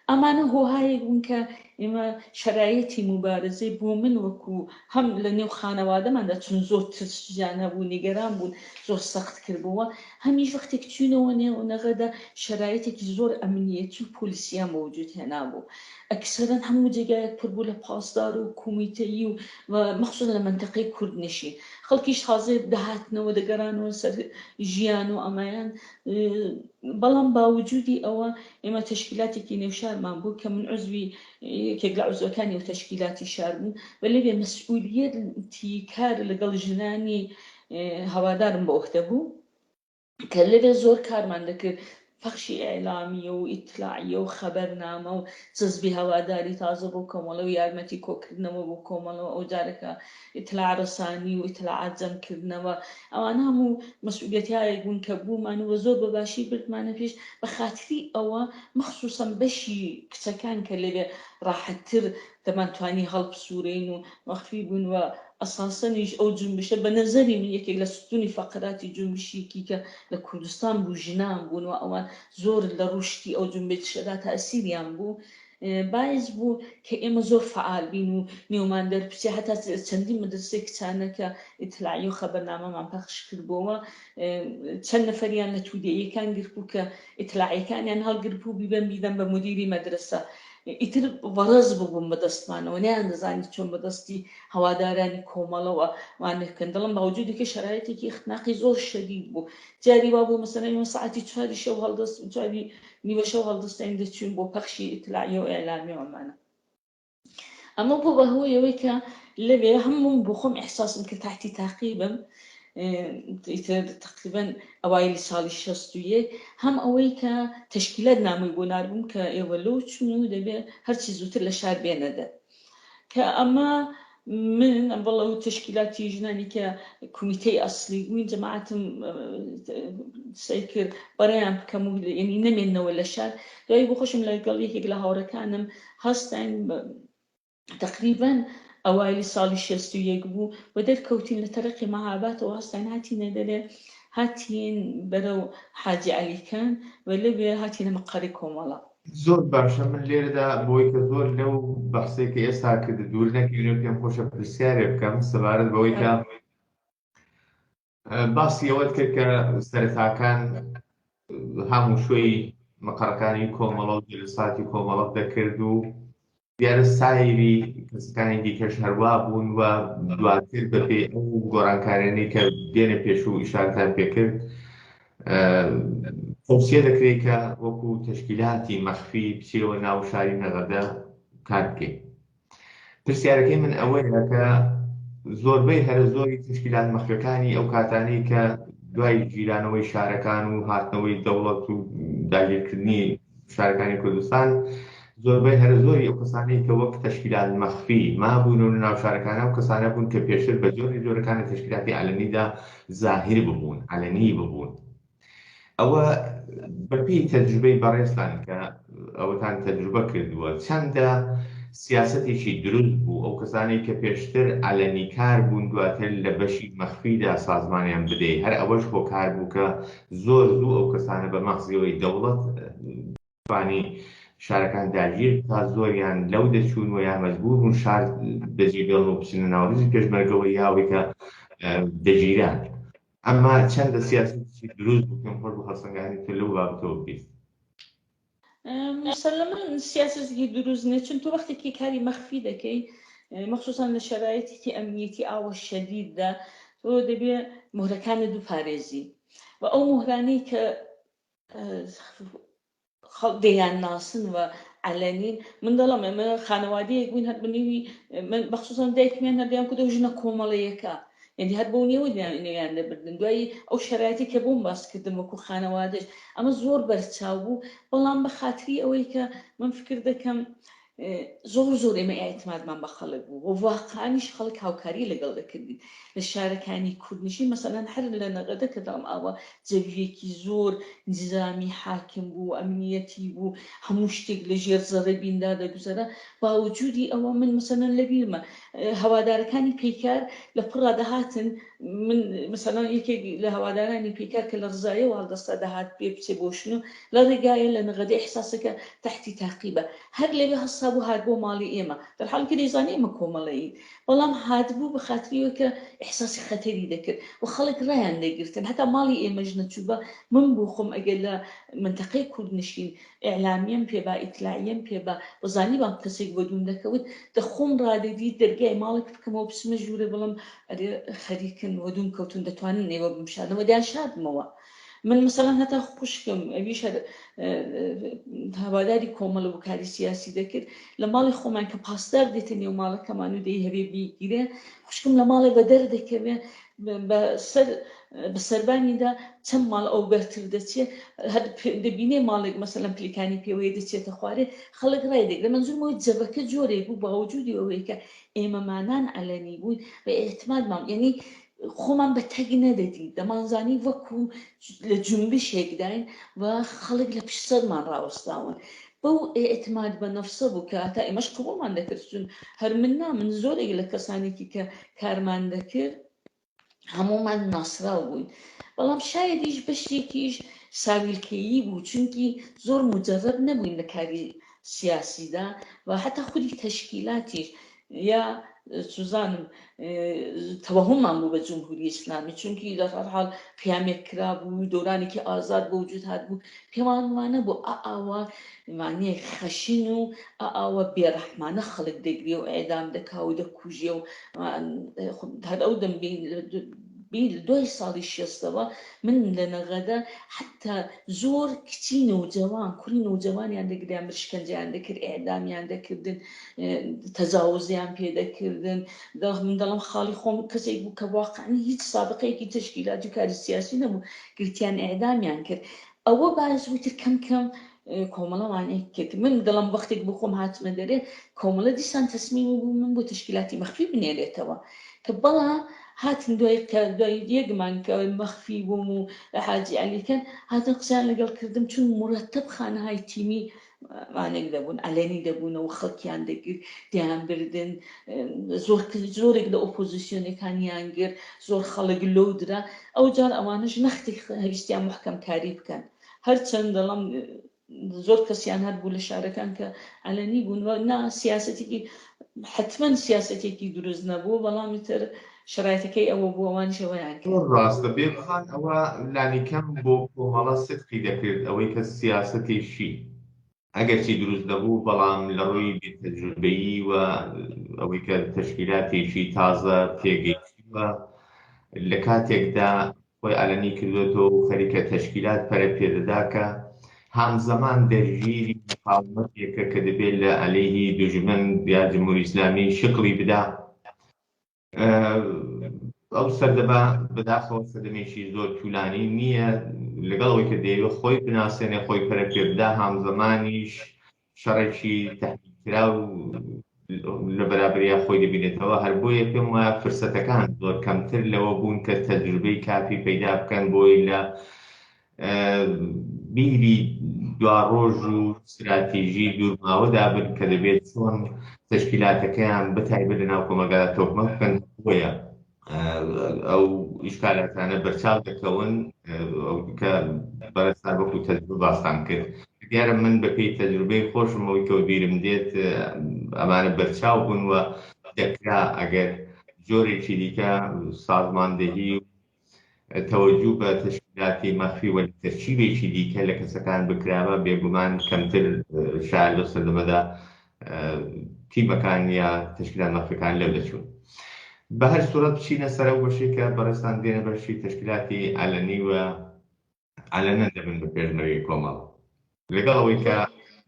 ئەمانە هۆهایەک بوون کە ئێمە شەرایەتی مبارزەی بۆ من وەکو هەم لە نێو خانەوادەماندا چون زۆر ترسیان هەبوو نیگەران بوون زۆر سەخت کردبووە هەمیش وەختێک چوونەوە نێو نەغەدا شەرایەتێکی زۆر ئەمنیەتی و پۆلیسیان بەوجود هێنابوو ئەکسەرەن هەموو جێگایەک پڕ بوو لە پاسدار و کومیتەیی و مەخسووسن لە منتەقەی کوردنشین خەڵکیش تازە دەهاتنەوە دەگەڕانەوە سەر ژیان و ئەمایان بەڵام باوجودی ئەوە ئێمە تەشکیلاتێکی نێوشارمان بوو کە من عزوی یەکێک لە عزوەکانی و تەشکیلاتی شار بووم بە لەوێ مەسئولیەتی کار لەگەڵ ژنانی هەوادارم بە عوهدە بوو کە لەوێ زۆر کارمان دەکرد پەخشی ئێلامیە و ئیتلاعیە و خەبەرنامە و جەزبی هەواداری تازە بۆ کۆمەڵە و یارمەتی کۆکردنەوە بۆ کۆمەڵەوە ئەو جارەکە ئیتلاع ڕەسانی و ئیتلاعات جەمکردنەوە ئەوانە هەموو مەسئولیەتیایەک بوون کە بوومانەوە زۆر بەباشی بردمانە پێش بە خاتری ئەوە مەخسووسەن بەشی کچەکان کە لەوێ ڕاحەتتر دەمانتوانی هەڵبسوورەین و مەخفی بوون و ئەساسەنیش ئەو جنبشە بە نەزەری من یەکێک لە ستونی فەقراتی جنبشێکی کە لە کوردستان بوو ژنان بوون و ئەوان زۆر لە ڕشتی ئەو جنبشەدا تەئسیریان بوو باعث بوو کە ئێمە زۆر فعال بین و نێومان دەرپچێ هەتا چەندین مەدرسەی کچانەکە ئیتلاعی و خەبەرنامەمان پەخش کردبووە چەند نەفەریان لە تودێیەکان گرتبوو کە ئیتلاعیەکانیان هەڵگرتبوو بیدەن بە مدیری مەدرسە ئیتر وەڕز ببووم بەدەستمانەوە نیان دەزانی چۆن بەدەستی هەوادارانی کۆمەڵەوە وانەکەن دەڵم باوجودێکی شەرایەتێکی اختناقی زۆر شەدید بوو جاری وا بوو مەسەلەن ئێمە سەعاتی 4 شەو هەڵدەست 4 نیوە شەو هەڵدەستین دەچوین بۆ پەخشی ئیتلاعیە و ئێلامی ئەمانە ئەمە بۆ بەهۆی ئەوەی کە لەوێ هەموو بۆ خۆم ئیحساسم کرد تحتی تاقیبم تقریبا ئەوایلی ساڵی 61 هەم ئەوەی کە تەشکیلات نامووی بۆ ناربووم کە ئێوە لەو چون و دەبێت هەرچی زووتر لە شار بێنەدە کە ئەمە من بەڵێ و تەشکیلاتی ژنانی کە کومیتەی ئەسلی بووین جەماعەتم سعی کرد بەڕێیان بکەم و یعنی نەمێننەوە لە شار دوای بۆ خۆشم لەگەڵ یەکێک لە هاوڕەکانم هەستین تقریبا ئەوایلی ساڵی 61 بوو بە دەرکەوتین لە تەرەقی مەهاباتەوە هەستین هاتینە دەرێ هاتین بەرەو حاجی عەلیکان و لەوێ هاتینە مەقەڕی کۆمەڵە زۆر باشە من لێرەدا بۆی کە زۆر لەو بەحسێک کە ئێستا کرد دوور نەکەین پێم خۆشە پرسیارێ بکەم سەبارەت بەوەی کە باسی ئەوەت کرد کە سەرەتاکان هەموو شوێی مەقەڕەکانی کۆمەڵە و جلساتی کۆمەڵە دەکرد و دیارە سایری کەسەکانی دیکەش هەروە بوون و دواتر بەپێ ئەو گۆڕانکارێنەی کە دێنە پێش و ئیشارەتان پێکرد تەوسیە دەکرێت کە وەکو تەشکیلاتی مەخفی بچێەوە ناو شاری نەغەدە کار بکەین پرسیارەکەی من ئەوەیە کە زۆربەی هەرە زۆری تشکیلات مەخفیەکانی ئەو کاتانەی کە دوای گیرانەوەی شارەکان و هاتنەوەی دەوڵەت و داگیرکردنی شارەکانی کوردستان زۆربەی هەرە زۆری ئەو کەسانەی کە وەک تەشکیلات مەخفی مابوون و ناو شارەکانە و کەسانە بوون کە پێشتر بە جۆری جۆرەکانی تەشکیلاتی عەلەنیدا زاهیر ببوون عەلەنی ببوون ئەوە بەپێی تەجروبەی بەڕێزتان کە ئەوەتان تەجروبە کردووە چەندە سیاسەتێکی دروست بوو ئەو کەسانی کە پێشتر عەلەنی کار بوون دواتر لە بەشی مەخفیدا سازمانیان بدەیت هەر ئەوەش هۆکار بوو کە زۆر زوو ئەو کەسانە بە مەخزیەوەی دەوڵەت توانی شارەکان داگیر تا زۆریان لەو دەچوون و یا مەجبور بوون شار دەجێبێڵن و بچنە ناوەڕێژی پێشمەرگەوە یاوەی کە دەگیران ئەمە چەندە سیاسەتی دروست بوو پێم خۆش بوو هەڵسەنگانی تر لەو بابەتەوە بکەیت مسلما سیاسەتی دروست نیە چون تۆ وەختێکی کاری مەخفی دەکەی مەخصوصان لە شەرایەتێکی ئەمنیەتی ئاوە شەدیددا تۆ دەبێ مهرەکانت دووپارێزی و ئەو مهرانەی کە دەیان ناسن و عەلەنین من دەڵم ئێمە خانەوادەیەک بووین هەر بنێوی مەخصوصان دایکمیان هەردەیان کردەوە ژنە کۆمەڵەیەکە یعنی هەر بۆ نێوەیان دەبردن دوایی ئەو شەرایەتی کە بۆم باسکردن وەکو خانەوادەش ئەمە زۆر بەرچاو بوو بەڵام بە خاتری ئەوەی کە من فکر دەکەم زۆر ئێمە ئاعتمادمان بە خەڵک بوو بۆ واقعانیش خەڵک هاوکاری لەگەڵ دەکردین لە شارەکانی کوردنشین مەسەلەن هەر لە نەغەدە کە دەڵام ئاوە جەویەکی زۆر نظامی حاکم بوو ئەمنیەتی بوو هەموو شتێک لە ژێر زەڕێبیندا دەگوزەرە باوجودی ئەوە من مەسەلەن لە بیرمە هەوادارەکانی پێکار لە پڕا دەهاتن من مەسەلەن یەکێک لە هەوادارانی پێکار کە لە ڕزایەوە هەڵدەستا دەهات پێ بچێ بۆ شنو لە ڕێگایە لە نەغەدە ئیحساسەکە تەحتی تاقیبە هەر لەوێ هەستا بوو هات بۆ ماڵی ئێمە دەرحاڵکە دەیزانێ ئێمە کۆمەڵەیین بەڵام هاتبوو بە خاتریەوە کە ئیحساسی خەتەری دەکرد و خەڵک ڕایان دەگرتن هەتا ماڵی ئێمەش نەچووبە من بوو خۆم ئەگەر لە منتەقەی کوردنشین ئیعلامیم پێبا ئیتلاعیم پێبا بەزانی بام کەسێک بە دوون دەکەوت دەخۆم ڕادەدی دەرگای ماڵێک بکەمەوە بچمە ژوورە بڵم ئەرێ خەریکن وە دوون کەوتون دەتوانن ئێوە بمشانەوە دیان شادمەوە من مثلا هەتا خوشکم ئەویش هەواداری کۆمەڵە و کاری سیاسی دەکرد لە ماڵی خۆمان کە پاسدار دێتە نێو ماڵەکەمان و دەی هەبێ بیگیرێ خوشکم لە ماڵێ بە دەردەکەوێ بە سەربانیدا چەند ماڵ ئەو بەرتر دەچێت هەر دەبینێ ماڵێک مەسەلەن پلیکانی پێوەیە دەچێتە خوارێ خەڵک ڕای دەگرێت منزورمەوەی جەبەکە جۆرێک بوو باوجودی ئەوەیە کە ئێمەمانان ئەلەنی بوون بە ئێعتمادمان یعنی خۆمان بە تەگ نەدەدی دەمانزانی وەکو لە جنبشێکداین و خەڵک لە پشتسەرمان ڕاوەستاون بەو ئێعتماد بە نەفسە بوو کە هەتا ئێمەش قبوڵمان دەکرد چون هەر من زۆرێک لە کەسانێکی کە کارمان دەکرد هەمومان ناسراو بووین بەڵام شایدیش بەشێکیش ساویلکەیی بوو چونکی زۆر مجرب نەبووین لە کاری سیاسیدا و حتا خودی تەشکیلاتیش یا سوزانم تەوەهممان بوو بە جمهوری ئیسلامی چونکی لە هەر حاڵ قیامێک کرا بوو دۆرانێکی ئازاد بە وجود هات بوو پێمان وانە بوو ئاوا مانیە خەشین و ئاوا بێڕەحمانە خەڵک دەگرێ و ئێدام دەکا و دەکوژێ و هەر ئەو دەمبین دوای ساڵی 60ەوە من لە نەغەدە حتا زۆر کچی نەوجەوان کوڕی نەوجەوانیان دەگریان شکنجەیان دەکرد ئێعدامیان دەکردن تەجاوزیان پێدەکردن من دەڵم خاڵی خۆم کەسێک بوو کە واقعا هیچ سابقەیەکی تشکیلاتی و کاری سیاسی نەبوو گرتیان ئێعدامیان کرد ئەوە باعث بوو تر کەم کەم کۆمەڵەوانی کرد من دەڵم وەختێک بۆ خۆم هاتمە دەرێ کۆمەڵە دیسان تەسمیم بوو من بۆ تشکیلاتی مەخفی بنێرێتەوە کە بەڵام هاتن دوای یەکمان کە مەخفی بووم و حاجی عەلیکەن هاتن قسەیان لەگەڵ کردم چون مرەتەب خانەهای تیمی مانێک دەبوون ئەلەنی دەبوونەوە خەڵکیان دەگرت دیان بردن زۆرێک لە ئۆپۆزیسیۆنەکانیان گرت زۆر خەڵک لەو درا ئەو جار ئەوانش نەختی هەویستیان محکەم کاری بکەن هەرچەند دەڵم زۆر کەسیان هەر بوو لە شارەکان کە ئەلەنی بوون نا سیاسەتێکی حتما سیاسەتێکی دروست نەبوو بەڵامی تر شرایطەکەی ئەوە بوو ئەوانشەوەیان ڕاستە بێبخان ئەوە لانیکەم بۆ کۆمەڵە سدقی دەکرد ئەوەی کە سیاسەتێشی ئەگەرچی دروست دەبوو بەڵام لە ڕووی بێتەجروبەیی و ئەوەی کە تەشکیلاتێکی تازە پێگەیشتووە لە کاتێکدا خۆی ئەلەنی کردوێتەوە و خەریکە تەشکیلات پەرە پێدەدا کە هەمزەمان دەرگیری مقاومەتێکە کە دەبێت لە ئەلەیهی دوژمن یا جمهوری ئیسلامی شکڵی بدا ئەو سەردەبا بەداخەوە سەردەمێکی زۆر توولانی نییە لەگەڵەوەی کە دەیەوێت خۆی بناسێنێ خۆی پەرە پێبدا هەمزەمانیش شەڕێکی تەحمیلکرا و لە بەرابەریە خۆی دەبینێتەوە هەر بۆیە پێم وایە فرسەتەکان زۆر کەمتر لەوە بوون کە تەجروبەی کافی پەیدا بکەن بۆی لە بیری دواڕۆژ و استراتیژی دوورماوەدا بن کە دەبێت چۆن تەشکیلاتەکەیان بەتایبەت لەناو کۆمەلگادا تۆپمە بکەن بۆیە ئەو ئیشکالاتانە بەرچاو دەکەون کە بەرەسان وەکو تەجروبە باستان کرد دیارە من بەپێی تەجروبەی خۆشمەوەی کە بیرم دێت ئەمانە بەرچاو بوون و دەکرا ئەگەر جۆرێکی دیکە سازماندەهی و تەوەجوو بە تەشکیلاتی مەخفی و تەرکیبێکی دیکە لە کەسەکان بکراوە بێگومان کەمتر شایەد لە سەردەمەدا تیمەکان یا تەشکیلات مەخفیەکان لەو دەچوون بە هەر سوورەت بچینە سەر ئەو بەشی کە بەڕێستان دێنە بەشی تەشکیلاتی ئەلەنی و ئەلەنە دەبن بە پێشمەرگەی کۆمەڵ لەگەڵەوەی کە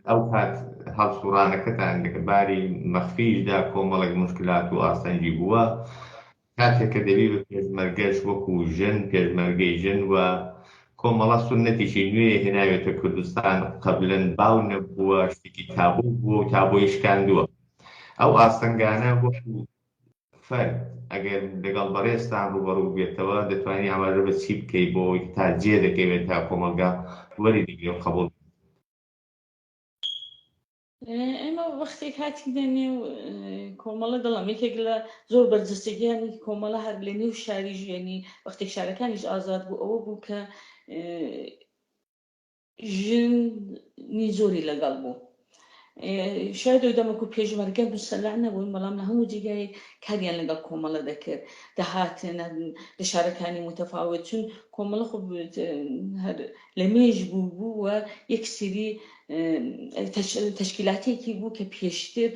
ئەو کات هەڵسوڕانەکەتان لەباری مەخفیشدا کۆمەڵێک موشکلات و ئاسەنجی بووە کاتێک کە دەبی بە پێشمەرگەش وەکو ژن پێشمەرگەی ژن و کۆمەڵە سونەتێکی نوێ هێناوێتە کوردستان قەبلەن باو نەبووە شتێکی تابوو بووە و تابۆی شکاندووە ئەو ئاستەنگانە وەکو فەرد ئەگەر لەگەڵ بەڕێستان ڕوبەڕوو بێتەوە دەتوانانی ئاماژە بە چی بکەی بۆ تا جێ دەکەوێت تا کۆمەلگا وەری دیگرێ و قبول ئێمە وەختێک هاتی دەنێ و کۆمەڵە دەڵام یەکێک لە زۆر بەرجەستەکیانی کۆمەڵە هەر لە نێو شاری ژێنی وەختێک شارەکانیش ئازاد بوو ئەوە بوو کە ژنی زۆری لەگەڵ بوو شاید دەمەکو پێشمەرگە مسەلح نەبوون بەڵام لە هەموو جێگای کاریان لەگەڵ کۆمەڵە دەکرد دەهاتن لە شارەکانی متەفاوت چون کۆمەڵە خۆ لە مێژ بوو وە یەک سری تەشکیلاتێکی بوو کە پێشتر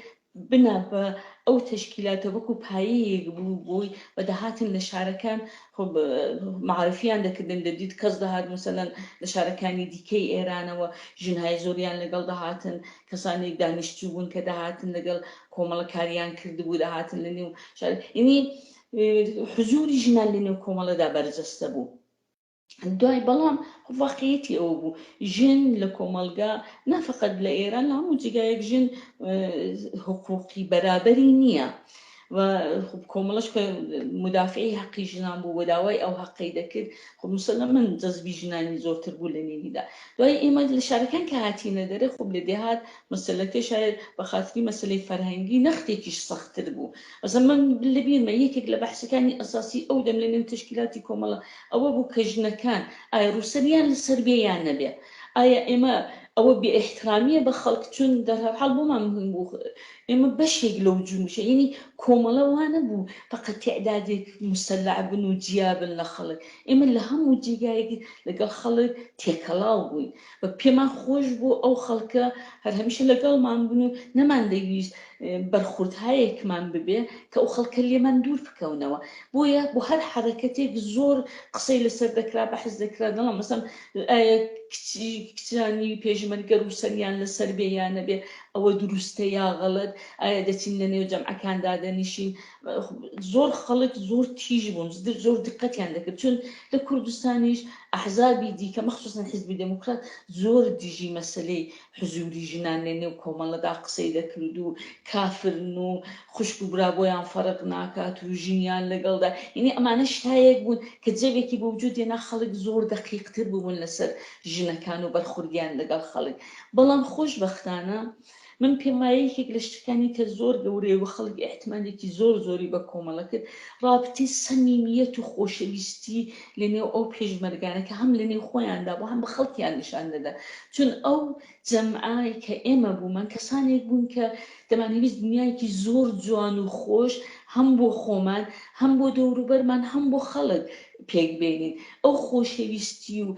بنا بە ئەو تەشکیلاتە وەکو پایەیەک بوو بووی بە دەهاتن لە شارەکان معرفیان دەکردن دەدیت کەس دەهات مثلەن لە شارەکانی دیکەی ئێرانەوە ژنهای زۆریان لەگەڵ دەهاتن کەسانێک دانیشتوو بوون کە دەهاتن لەگەڵ کۆمەڵە کاریان کردبوو دەهاتن لە نێو ینی حزوری ژنان لە نێو کۆمەڵەدا بەرجەستە بوو دوای بەڵام واقعیەتی ئەوە بوو ژن لە کۆمەلگا نەفقەت لە ئێران لە هەموو جگایەک ژن حقوقی بەرابەری نییە و کۆمەڵش مدافعی حەقی ژنان بوو بە داوای ئەو حەقی دەکرد مسلمەن جەزبی ژنانی زۆرتر بوو لە نێویدا دوای ئێمە لە شارەکان کە هاتیینە دەرێ خۆ لە دێهات مەسەلەکە شاید بە خاتری مەسلەی فەرهەنگی نەختێکیش سەختتر بوو ئەزە من لەبیرمە یەکێک لە بەحسەکانی ئەساسی ئەو دەم لە نێو تشکیلاتی کۆمەڵە ئەوە بوو کە ژنەکان ئایا ڕووسەریان لەسەر بێیان نەبێ ئایا ئێمە ئەوە بێ احترامیە بە خەڵک چون دەرهەڵ بۆمان مهم بوو ئێمە بەشێک لەو جومشە ینی کۆمەڵە وانە بوو فقط تعدادێک مسلح بن و جیابن لە خەڵک ئێمە لە هەموو جێگایەک لەگەڵ خەڵک تێکەڵاو بووین بە پێمان خۆش بوو ئەو خەڵکە هەر هەمیشە لەگەڵمان بن و نەمان دەویست بەرخوردهایەکمان ببێ کە ئەو خەڵکە لێمان دوور بکەونەوە بۆیە بۆ هەر حرەکەتێک زۆر قسەی لەسەر دەکرا بەحث دەکرا دەڵام مەسەڵەن کچانی پێشمەرگە ڕووسەریان لەسەر بێ یان نەبێ ئەوە دروستە یا غەڵەت ئایا دەچین لە نێو جەمعەکاندا دەنیشین زۆر خەڵک زۆر تیژ بوون زۆر دقەتیان دەکرد چون لە کوردستانیش ئەحزابی دیکە مەخصوصن حیزبی دموکرات زۆر دیژی مەسلەی حزوری ژنان لە نێو کۆمەڵەدا قسەی دەکرد و کافرن و خوشک و برا بۆیان فەرق ناکات و ژینیان لەگەڵدا ینی ئەمانە شتایەک بوون کە جەوێکی بە وجود هێنا خەڵک زۆر دەقیقتر بوون لەسەر ژنەکان و بەرخوردیان لەگەڵ خەڵک بەڵام خۆشبەختانە من پێم وایە یەکێک لە شتەکانی کە زۆر گەورەیە و خەڵک احتمالێکی زۆر زۆری بە کۆمەڵە کرد رابطەی سەمیمیەت و خۆشەویستی لە نێو ئەو پێشمەرگانە کە هەم لە نێو خۆیاندا بوو هەم بە خەڵکیان نیشان دەدا چون ئەو جەمعای کە ئێمە بوومان کەسانێک بوون کە دەمانویست دنیایەکی زۆر جوان و خۆش هەم بۆ خۆمان هەم بۆ دەوروبەرمان هەم بۆ خەڵک پێک بێنین ئەو خۆشەویستی و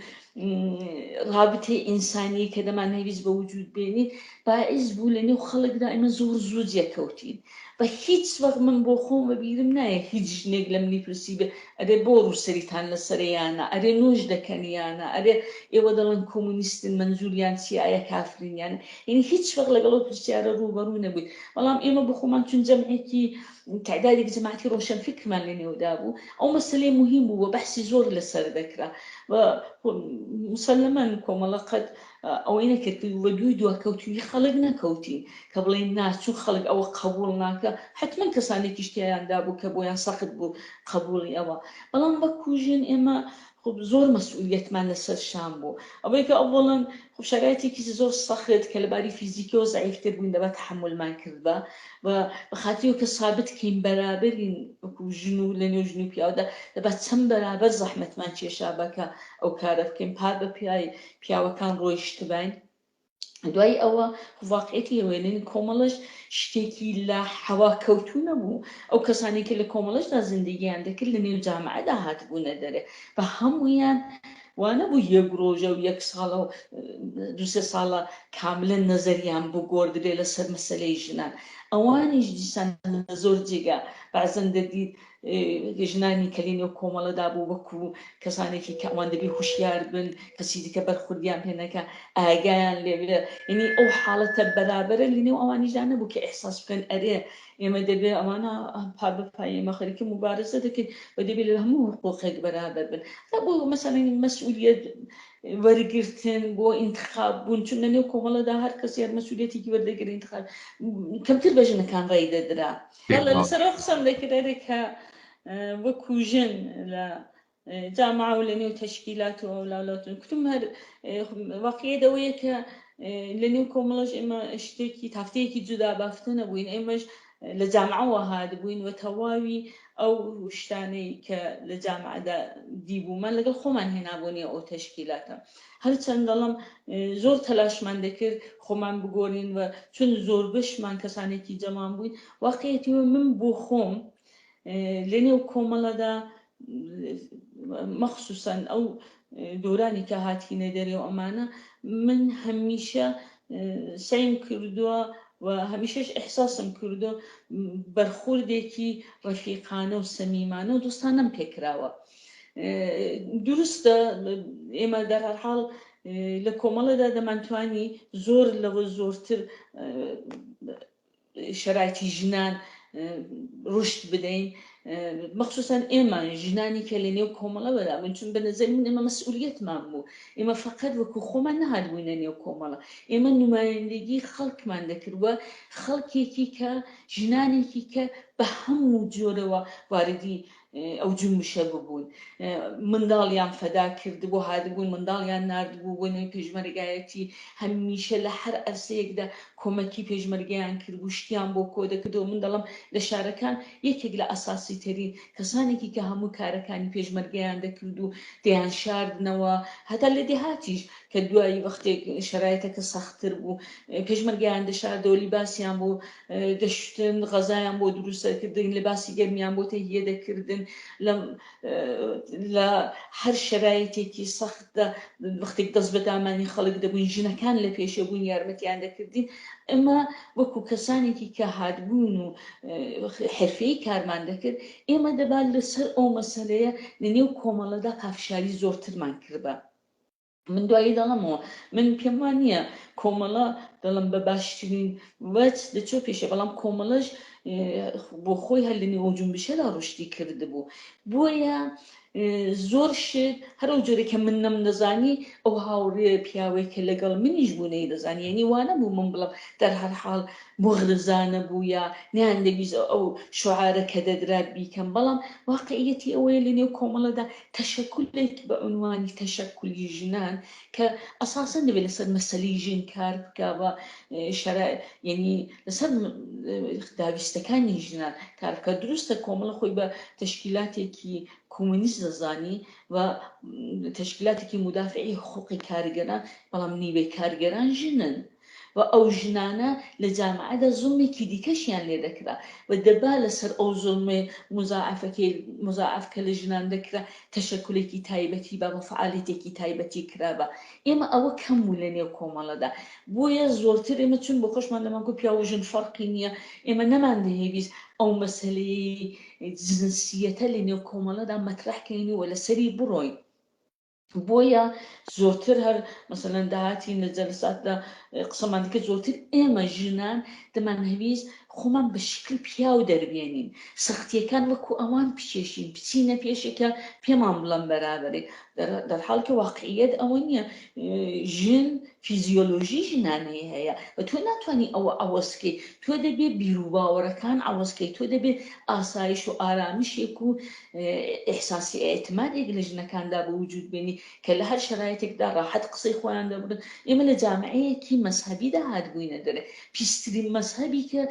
رابطەی ئینسانی کە دەمانەویست بە وجود بێنین باعث بوو لە نێو خەڵکدا ئێمە زۆر زوو جێکەوتین بە هیچ وەخت من بۆ خۆم بەبیرم نایە هیچ ژنێک لە منی پرسی بێ ئەرێ بۆ ڕووسەریتان لەسەریانە ئەرێ نۆژ دەکەنیانە ئەرێ ئێوە دەڵێن کۆمونیستن منزوریان چیایە کافرینیانە یعنی هیچ وەخت لەگەڵ ئەو پرسیارە ڕووبەڕوو نەبووین بەڵام ئێمە بۆ خۆمان چون جەمعێکی تعدادێک جەماعەتی ڕۆشنفکرمان لە نێودا بوو ئەو مەسەلەی مهم بوو بە بەحسی زۆر لەسەر دەکرا مسلمەن کۆمەڵە قەت ئەوەی نەکرد بە دوی دواکەوتوی خەڵک نەکەوتین کە بڵێن ناچوو خەڵک ئەوە قبول ناکە حتما کەسانێکی شتیاندا بوو کە بۆیان سەخت بوو قبولی ئەوە بەڵام بە کوژن ئێمە زۆر مەسئولیەتمان لەسەر شان بوو ئەوەی کە ئەوڵەن شرایطێکی زۆر سەخت کە لەباری فیزیکیەوە زعیفتر بووین دەبێت تحملمان کردبە بەخاتیەوە کە سابت کەین بەرابەرین وەکو ژن و لە نێو ژن و پیاوەدا دەبێت چەند بەرابەر زەحمەتمان کێشا بکە ئەو کارە بکەین پار بە پیاوەکان ڕۆیشتبین دوای ئەوە واقعیەتی ئەوێنین کۆمەڵش شتێکی لە حەواکەوتو نەبوو ئەو کەسانێکی لە کۆمەڵشدا زندگییان دەکرد لە نێو جامعەدا هاتبوونە دەرێ بە هەمویان وانە بوو یەک ڕۆژە و یەک ساڵە و دو-سێ ساڵە کاملەن نەزەریان بگۆڕدرێ لەسەر مەسەلەی ژنان ئەوانیش دیسان زۆر جێگا بەعزەن دەدیت ژنانی کە لە نێو کۆمەڵەدا بوو وەکو کەسانێکی کە ئەوان دەبێ هوشیار بن، کەسی دیکە بەرخوردیان پێ نەکا، ئاگایان لێبێ، یعنی ئەو حاڵەتە بەرابەرە لە نێو ئەوانیشدا نەبوو کە ئێحساس بکەن ئەرێ ئێمە دەبێ ئەمانە پا بپای ئێمە خەریکی مبارزە دەکەین و دەبێت لە هەموو حقوقێک بەرابەر بن. بۆ مەسەڵەن مەسئولیت وەرگرتن بۆ ئینتخاب بوون، چون لە نێو کۆمەڵەدا هەر کەس یان مەسئولیەتێکی وەردەگرێت ئینتخاب کەمتر بە ژنەکان ڕێی دەدرا. لەسەر ئەو قسەم دەکرێت کە وەکو ژن لە جامعە و لە نێو تەشکیلات و ئەولاڵاتن کتم هەر واقعیت ئەوەیە کە لە نێو کۆمەڵەش ئێمە شتێکی تافتەیەکی جودا بافتە نەبووین، ئێمەش لە جامعەوە هاتبووین و تەواوی ئەو شتانەی کە لە جامعەدا دیبوومان لەگەڵ خۆمان هێنابوونی ئەو تەشکیلاتە. هەرچەند دەڵم زۆر تەلاشمان دەکرد خۆمان بگۆڕین و چون زۆر بەشمان کەسانێکی جەمام بووین، واقعیەتیەوە من بۆ خۆم لە نێو کۆمەڵەدا مەخصووساً ئەو دورانی کە هاتینە دەرێ و ئەمانە من هەمیشە سعیم کردووە و هەمیشەش ئەحساسم کردو بەرخوردێکی ڕەفیقانە و سەمیمانە و دۆستانەم پێکراوە. دروستە ئێمە دەرهەرحاڵ لە کۆمەڵەدا دەمانتوانی زۆر لەوە زۆرتر شەرایەتی ژنان ڕشت بدەین، مەخصووساً ئێمە ژنانی کە لە نێو کۆمەڵەوەدا من چون بە نەزەری من ئێمە مەسئولیەتمان بوو، ئێمە فەقەت وەکو خۆمان نەهاتبووینە نێو کۆمەڵە، ئێمە نمایندگی خەڵکمان دەکردووە، خەڵکێکی کە ژنانێکی کە بە هەموو جۆرەوە واردی ئەو جومشە ببوون، منداڵیان فەدا کرد بۆ هاتبوون، منداڵیان ناردبوو بۆ نێو پێشمەرگایەتی، هەمیشە لە هەر ئەرسەیەکدا کۆمەکی پێشمەرگیان کرد و شتیان بۆ کۆ دەکردەوە. من دەڵم لە شارەکان یەکێک لە ئەساسی ترین کەسانێکی کە هەموو کارەکانی پێشمەرگیان دەکرد و دەیان شاردنەوە، هەتا لە دێهاتیش کە دوایی وەختێک شەرایەتەکە سەختتر بوو پێشمەرگیان دەشاردەوە، لیباسیان بۆ دەشتن، غەزایان بۆ دروستکردن، لەباسی گەرمیان بۆ تەهیە دەکردن، لە هەر شەرایەتێکی سەختدا وەختێک دەست بە دامانی خەڵک دەبووین، ژنەکان لە پێشە بوون یارمەتیان دەکردین. ئەمە وەکو کەسانێکی کە هاتبوون و حرفەی کارمان دەکرد، ئێمە دەبات لەسەر ئەو مەسەلەیە لە نێو کۆمەڵەدا پافشاری زۆرترمان کردبە. من دوایی دەڵمەوە من پێم وانە کۆمەڵە دەڵم بە باشترین وەج دەچۆ پێشە، بەڵام کۆمەڵەش بۆ خۆی هەر لە نێو جومبشەدا ڕشتی کردبوو، بۆیە زۆر شت هەر ئەو جۆرێک کە من نەمدەزانی ئەو هاوڕێ پیاوەی کە لەگەڵ منیش بوونەی دەزانی، یعنی وانە بوو من بڵم دەرهەر حاڵ مغرزانە بوو یا نیان دەبیست ئەو شعارە کە دەدرات بیکەم، بەڵام واقعیەتی ئەوەیە لە نێو کۆمەڵەدا تەشەکولێک بە عنوانی تەشەکولی ژنان کە ئەساساً دەبێت لەسەر مەسەلەی ژن کار بکەوە، یعنی لەسەر داویستەکانی ژنان کار بکە. دروستە کۆمەڵە خۆی بە تەشکیلاتێکی کۆمونیست دەزانی و تەشکیلاتێکی مدافعی حقوقی کارگەران، بەڵام نیوەی کارگەران ژنن و ئەو ژنانە لە جامعەدا زوڵمێکی دیکەشیان لێ دەکرا و دەبا لەسەر ئەو زوڵمێ مزاعفکە لە ژنان دەکرا تەشەکولێکی تایبەتی بە فعالیتێکی تایبەتی کرابە. ئێمە ئەوە کەم بوو لە نێو کۆمەڵەدا، بۆیە زۆرتر ئێمە چون بۆ خۆشمان دەمانگو پیا و ژن فەرقی نییە، ئێمە نەمان دەهێویست ئەو مەسەلەی جنسیەتە لە نێو کۆمەڵەدا مەترەحکەین و لەسەری بڕۆین. بۆیە زۆرتر هەر مەسەلەن داهاتین لە جەلساتدا قسەمان دەکرد، زۆرتر ئێمە ژنان دەمانهەویست خۆمان بە شکل پیا و دەربێنین، سەختیەکان وەکو ئەوان بچێشین، بچینە پێشێکە پێمان بڵێن بەرابەرێ، دەرحاڵ کە واقعیەت ئەوە نییە. ژن فیزیۆلۆژی ژنانەیە هەیە و تۆ ناتوانانی ئەوە ئەوەسکەی، تۆ دەبێ بیرروباوەڕەکان ئەوەسکەی، تۆ دەبێت ئاسایش و ئارامشێک و ئێحساسی ئێعتمادێک لە ژنەکاندا بە وجود بێنی کە لە هەر شەرایەتێکدا ڕاحەت قسەی خۆیان دەبرن. ئێمە لە جامعەیەکی مەزهەبیدا هاتبووینە دەرێ، پیسترین مەزهەبی کە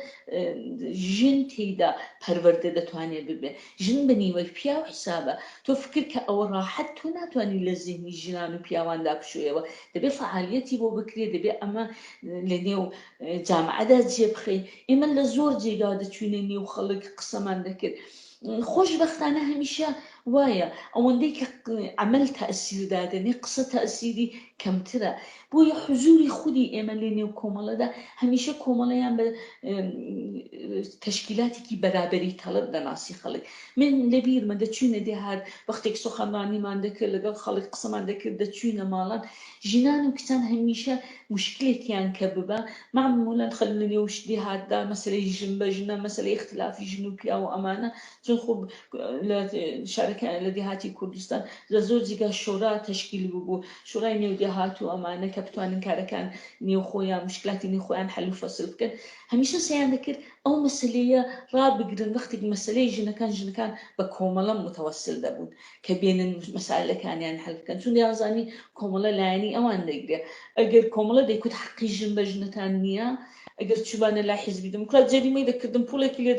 ژن تێیدا پەروەردە دەتوانێت ببێ، ژن بە نیوەی پیا و حیسابە. تۆ فکر کە ئەوە ڕاحەت تۆ ناتوانانی لە ذهنی ژنان و پیاواندا بشویەوە، دەبێت فعالیەتی بۆ بکرێ، دەبێت ئەمە لە نێو جامعەدا جێبخەی. ئێمە لە زۆر جێگا دەچوینە نێو خەڵک قسەمان دەکرد، خۆشبەختانە هەمیشە وایە ئەوەندەی کە عمل تأثیر دادنی قصة تأثیری کەمترە بۆیە حضوری خودی ئێمە لە نێو کۆمەڵەدا هەمیشە کۆمەڵەیان بە تەشکیلاتێکی بەرابەری تەڵب دەناسی خەڵک من لەبیرمە دەچوونە دێهات وەختێک سوخەنبانیمان دەکرد لەگەڵ خەڵک قسەمان دەکرد دەچوونە ماڵان ژینان و کچان هەمیشە مشکلێکیان کە ببە معمولا خەل لە نێو دێهاتدا مەسەلەی ژن بە ژنە مەسەلەی اختلافی ژن و پیا و ئەمانە چون خۆ لە شارەکان لە دێهاتی کوردستان لە زۆر جێگا شۆرا تەشکیل بوو شۆرای نێو دێهات و ئەمانە کە بتوانن کارەکان نێو خۆیان مشکلاتی نێو خۆیان حەل و فەسل بکەن هەمیشە سەیان دەکرد ئەو مەسەلەیە ڕابگرن وەختێک مەسەلەی ژنەکان بە کۆمەڵە متەوەسل دەبوون کە بێنن مەسائلەکانیان هەل بکەن چون یازانی کۆمەڵە لایەنی ئەوان دەیگرێت ئەگەر کۆمەڵە دەیکوت حەقی ژن بە ژنەکان نییە ئەگەر چوبانە لای حیزبی دموکرات جەریمەی دەکردن پوڵێکی لێ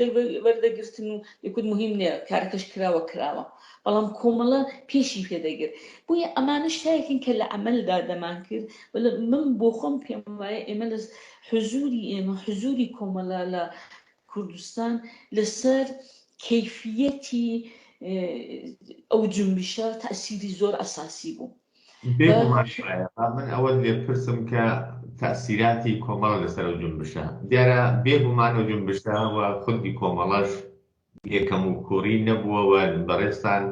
وەردەگرتن و دەکوت مهم نییە کارەکەش کراوە بەڵام کۆمەڵە پێشی پێدەگرت بۆیە ئەمانە شتایەکن کە لە عەمەلدا دەمان کرد من بۆ خۆم پێم وایە ئێمە لە حضوری کۆمەڵە لە کوردستان لەسەر کەیفیەتی ئەو جنبشە تەئسیری زۆر ئەساسی بوو من ئەوە لێ پرسم کە تەئسیراتی کۆمەڵە لەسەر ئەو جنبشە دیارە بێگومان ئەو جنبشە و خودی کۆمەڵەش یەکەم و کوڕی نەبووەوە بەڕێستان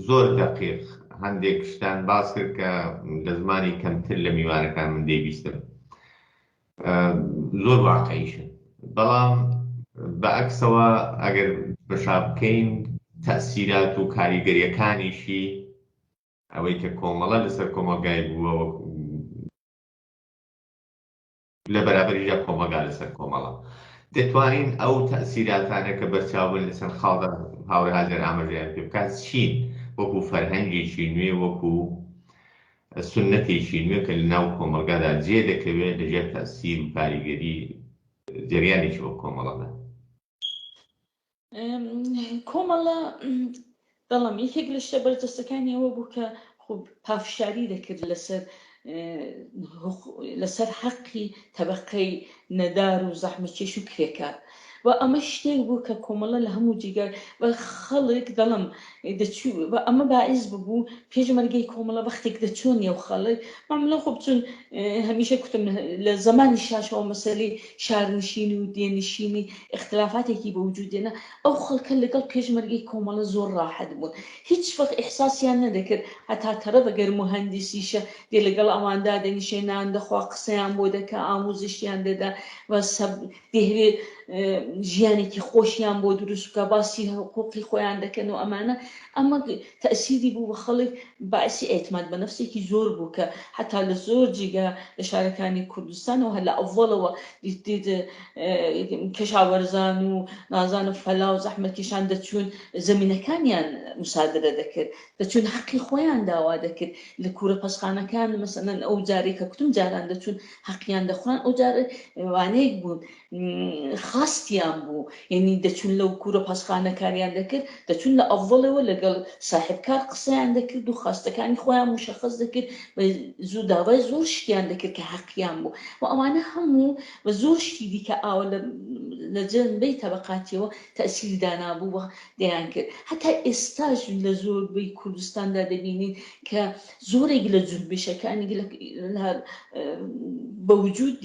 زۆر دەقیق هەندێک شتان باس کرد کە لە زمانی کەمتر لە میوانەکان من دەیویستم زۆر واقعیشن بەڵام بەعکسەوە ئەگەر بەشا بکەین تەئسیرات و کاریگەریەکانیشی ئەوەی کە کۆمەڵە لەسەر کۆمەلگای بووەوە لە بەرابەریدا کۆمەلگا لەسەر کۆمەڵە دەتوانین ئەو تەئسیراتانە کە بەرچاوبن لەسەر خاڵدا هاوڕێ هاجر ئاماژەیان پێ بکات چین وەکو فەرهەنگێکی نوێ وەکو سنەتێکی نوێ کە لەناو کۆمەلگادا جێ دەکەوێت لەژێر تەئسیر و کاریگەری جەریانێکی وەک کۆمەڵەدا کۆمەڵە دەڵام یەکێک لە شتە بەرجەستەکانی ئەوە بوو کە پافشاری دەکرد لەسەر حەقی تەبەقەی نەدار و زەحمەتکێش و کرێکار و ئەمە شتێک بوو کە کۆمەڵە لە هەموو جێگای و خەڵک دەڵم دەچوو ئەمە باعث ببوو پێشمەرگەی کۆمەڵە وەختێک دەچوون نێو خەڵک معمولا خۆ بچون هەمیشە کوتم لە زمانی شاشەوە مەسەلەی شارنشینی و دێنشینی اختلافاتێکی بە وجود دێنا ئەو خەڵکە لەگەڵ پێشمەرگەی کۆمەڵە زۆر ڕاحەت بوون هیچ وەخت ئیحساسیان نەدەکرد هەتا تەرە بەگەر مهەندیسیشە دێ لەگەڵ ئەواندا دەنیشێ نان دەخوا قسەیان بۆ دەکا ئاموزشیان دەدا و دەهوێ ژیانێکی خۆشیان بۆ دروست بکە باسی حقوقی خۆیان دەکەن و ئەمە تەئسیری بوو بە خەڵک باعسی ئێتماد بە نەفسێکی زۆر بوو کە حتا لە زۆر جێگا لە شارەکانی کوردستانەوە هەر لە ئەڤڵەوە کەشاوەرزان و نازانم فەلا و زەحمەتکێشان دەچوون زەمینەکانیان موسادرە دەکرد دەچوون حەقی خۆیان داوا دەکرد لە کوورە پەسخانەکان مەسەلەن ئەو جارێک کە کوتم جاران دەچوون حەقیان دەخوان ئەو جارە وانەیەک بوون خاستیان بوو یعنی دەچون لەو کوورە پەسخانەکانیان دەکرد دەچون لە ئەڤڵەوە لەگەڵ ساحبکار قسەیان دەکرد و خاستەکانی خۆیان مشەخص دەکرد بە زوو داوای زۆر شتیان دەکرد کە حەقیان بوو و ئەوانە هەموو بە زۆر شتی دیکە ئاوە لە جەنبەی تەبەقاتیەوە تەئسیری دانابوو و دەیان کرد هەتا ئێستاش لە زۆربەی کوردستاندا دەبینین کە زۆرێک لە جنبشەکانی بە وجود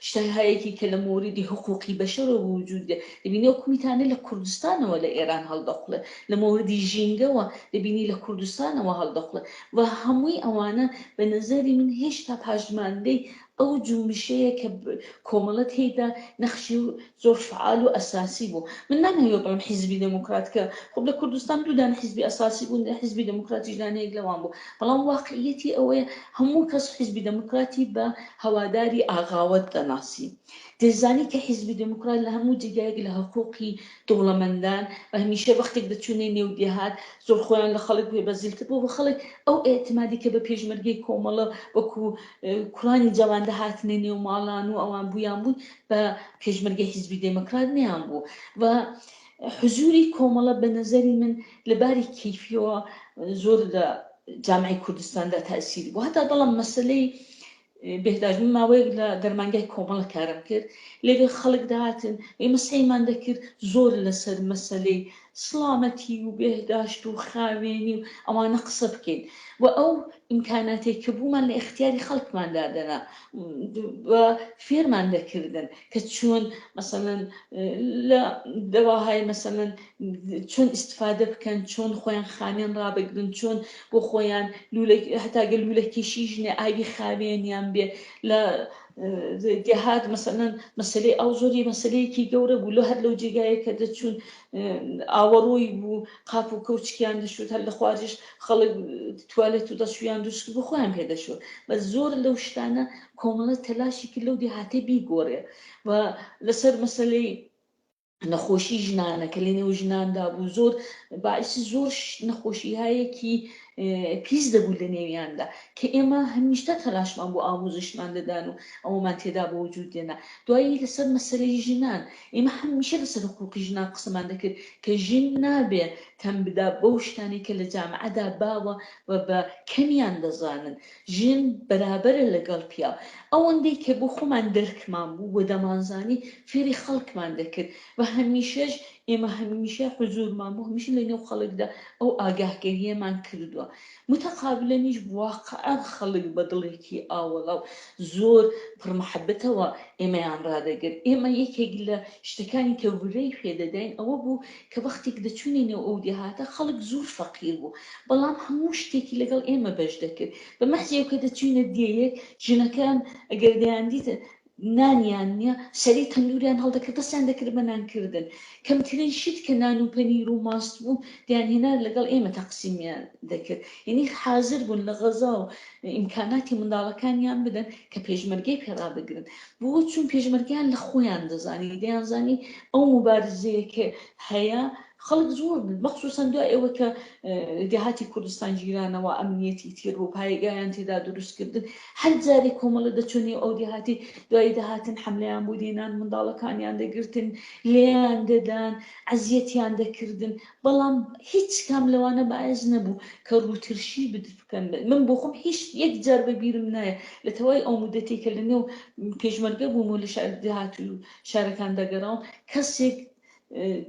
شتەهایەکی کە لە موردی حقوقی بەشەرەوە وجود دەبینی ئەو کومیتانە لە کوردستانەوە لە ئێران هەڵدەخڵێ لە موردی ژینگەوە دەبینی لە کوردستانەوە هەڵدەخڵێ و هەمووی ئەوانە بە نەزەری من هێشتا پاشماندەی ئەو جنبشەیە کە کۆمەڵە تێیدا نەخشی زۆر فعال و ئەساسی بوو من نامەوێت بڵێم حیزبی دموکرات کە خۆ لە کوردستان دوودان حیزبی ئەساسی بوون حیزبی دموکراتیش دانەیەک لەوان بوو بەڵام واقعیەتی ئەوەیە هەموو کەس حیزبی دموکراتی بە هەواداری ئاغاوەت دەناسی دەزانی کە حیزبی دموکرات لە هەموو جێگایەک لە حقوقی دەوڵەمەندان و هەمیشە وەختێک دەچوونێ نێو دێهات زۆر خۆیان لە خەڵک بێبەزیل کرد بۆ خەڵک ئەو ئێعتمادی کە بە پێشمەرگەی کۆمەڵە وەکو کوڕانی جەوان دەهاتنێ نێو ماڵان و ئەوان بوویان بوون بە پێشمەرگەی حیزبی دموکرات نیان بوو و حضوری کۆمەڵە بە نەزەری من لەباری کەیفیەوە زۆر لە جامعەی کوردستاندا تەئسیری بوو هەتا دەڵم مەسەلەی بێهداژ من ماوەیەک لە دەرمانگای کۆمەڵە کارم کرد لێرە خەڵک داهاتن ئێمە سەیمان دەکرد زۆر لەسەر مەسەلەی سڵامەتی و بێهداشت و خاوێنی و ئەوانە قسە بکەین و ئەو ئیمکاناتێک کە بوومان لە اختیاری خەڵکمان دادەنا و فێرمان دەکردن کە چۆن مەسەڵەن لە دەواهای مەسەڵەن چۆن ئیستفادە بکەن، چۆن خۆیان خاوێن ڕابگرن، چۆن بۆ خۆیان هەتاگە لولەکێشی ژنێ ئاوی خاوێنیان بێ لە دێهات مەسەڵەن مەسەلەی ئەو زۆری مەسەلەیەکی گەورە بوو لە هەر لەو جێگایە کە دەچوون ئاوەڕۆی بوو قاپ و کەوچکیان دەشوت هەر لە خواردش خەڵک توالێت و دەچویان دووشت بۆ خۆیان پێدەشوت بە زۆر لەو شتانە کۆمەڵە تەلاشی کرد لەو دێهاتە بیگۆڕێ و لەسەر مەسەلەی نەخۆشی ژنانە کە لە نێو ژناندا بوو زۆر باعثی زۆر نەخۆشیهایەکی پیس دەبوو لە نێویاندا کە ئێمە هەمیشتە تەلاشمان بۆ ئاموزشمان دەدان و ئەومان تێدا بۆ وجود دێنا دوایی لەسەر مەسەلەی ژنان ئێمە هەمیشە لەسەر حقوقی ژنان قسەمان دەکرد کە ژن نابێ تەم بدا بەو شتانی کە لە جامعەدا باوە و بە کەمیان دەزانن ژن بەرابەرە لەگەڵ پیا ئەوەندەی کە بۆ خۆمان دەرکمان بوو بۆ دەمانزانی فێری خەڵکمان دەکرد و هەمیشەش ئێمە هەمیشە حزورمان بوو هەمیشە لە نێو خەڵکدا ئەو ئاگاهگەریەمان کردووە متەقابلەنیش واقعان خەڵک بە دڵێکی ئاوەڵا و زۆر پڕمەحەبەتەوە ئێمەیان ڕادەگرت ئێمە یەکێک لە شتەکانی کە ورەی پێدەداین ئەوە بوو کە وەختێک دەچوونی نێو ئەو دێهاتە خەڵک زۆر فەقیر بوو بەڵام هەموو شتێکی لەگەڵ ئێمە بەش دەکرد بە مەحزێک کە دەچوینە دێیەک ژنەکان ئەگەر دەیاندیتە نانیان نییە سەری تەندوریان هەڵدەکرد دەستیان دەکرد بە نانکردن کەمترین شت کە نان و پەنیر و ماست بوو دەیانهێنا لەگەڵ ئێمە تەقسیمیان دەکرد یعنی حازر بوون لە غەزا و ئیمکاناتی منداڵەکانیان بدەن کە پێشمەرگەی پێڕا بگرن بۆ چون پێشمەرگیان لە خۆیان دەزانی دەیانزانی ئەو مبارزەیە کە هەیە خەڵک زۆر مەخصوصاً دوای ئەوە کە دێهاتی کوردستان گیرانەوە ئەمنیەتی تێر بۆ پایگایان تێدا دروستکردن هەر جارێک کۆمەڵە دەچوونی ئەو دێهاتی دوای دەهاتن حملەیان بۆ دێنان منداڵەکانیان دەگرتن لێیان دەدان عەزیەتیان دەکردن بەڵام هیچ کام لەوانە باعث نەبوو کە ڕووترشی بکەن من بۆ خۆم هیچ یەک جار بەبیرم نایە لە تەوای ئەو مودەتێک کە لە نێو پێشمەرگە بووم و لە دێهات و شارەکان دەگەڕاوم کەسێک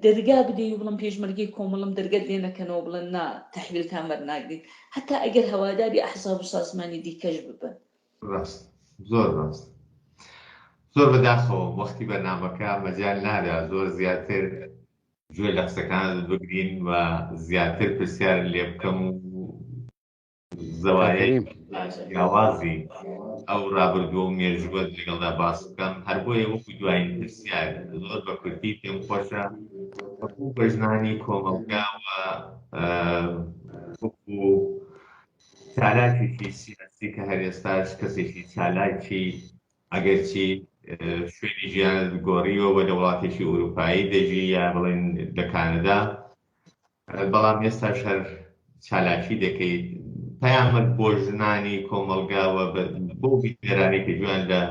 دەرگا بدەی و بڵم پێشمەرگەی کۆمەڵم دەرگەت لێ نەکەنەوە بڵێن نا تەحویلتان وەرناگرین حتا ئەگەر هەواداری ئەحزاب و سازمانی دیکەش ببن ڕاست زۆر ڕاست زۆر بەداخەوە وەختی بەرنامەکە مەجال نادا زۆر زیاتر گوێ لە قسەکانت بگرین و زیاتر پرسیار لێ بکەم و زەوایای جیاوازی ئەو ڕابردووە و مێژووەت لەگەڵدا باس بکەم هەر بۆیە وەکو دوایین پرسیار زۆر بە کورتی پێم خۆشە وەکو بەژنانی کۆمەڵگا و وەکو چالاکێکی سیاسی کە هەر ئێستاش کەسێکی چالاکی ئەگەرچی شوێنی ژیانت گۆڕیەوە لە وڵاتێکی ئەوروپایی دەژی یا بڵێن لە کانەدا بەڵام ئێستاش هەر چالاکی دەکەیت پەیامت بۆ ژنانی کۆمەڵگاوە بۆ بیتێرانێکی جوان لە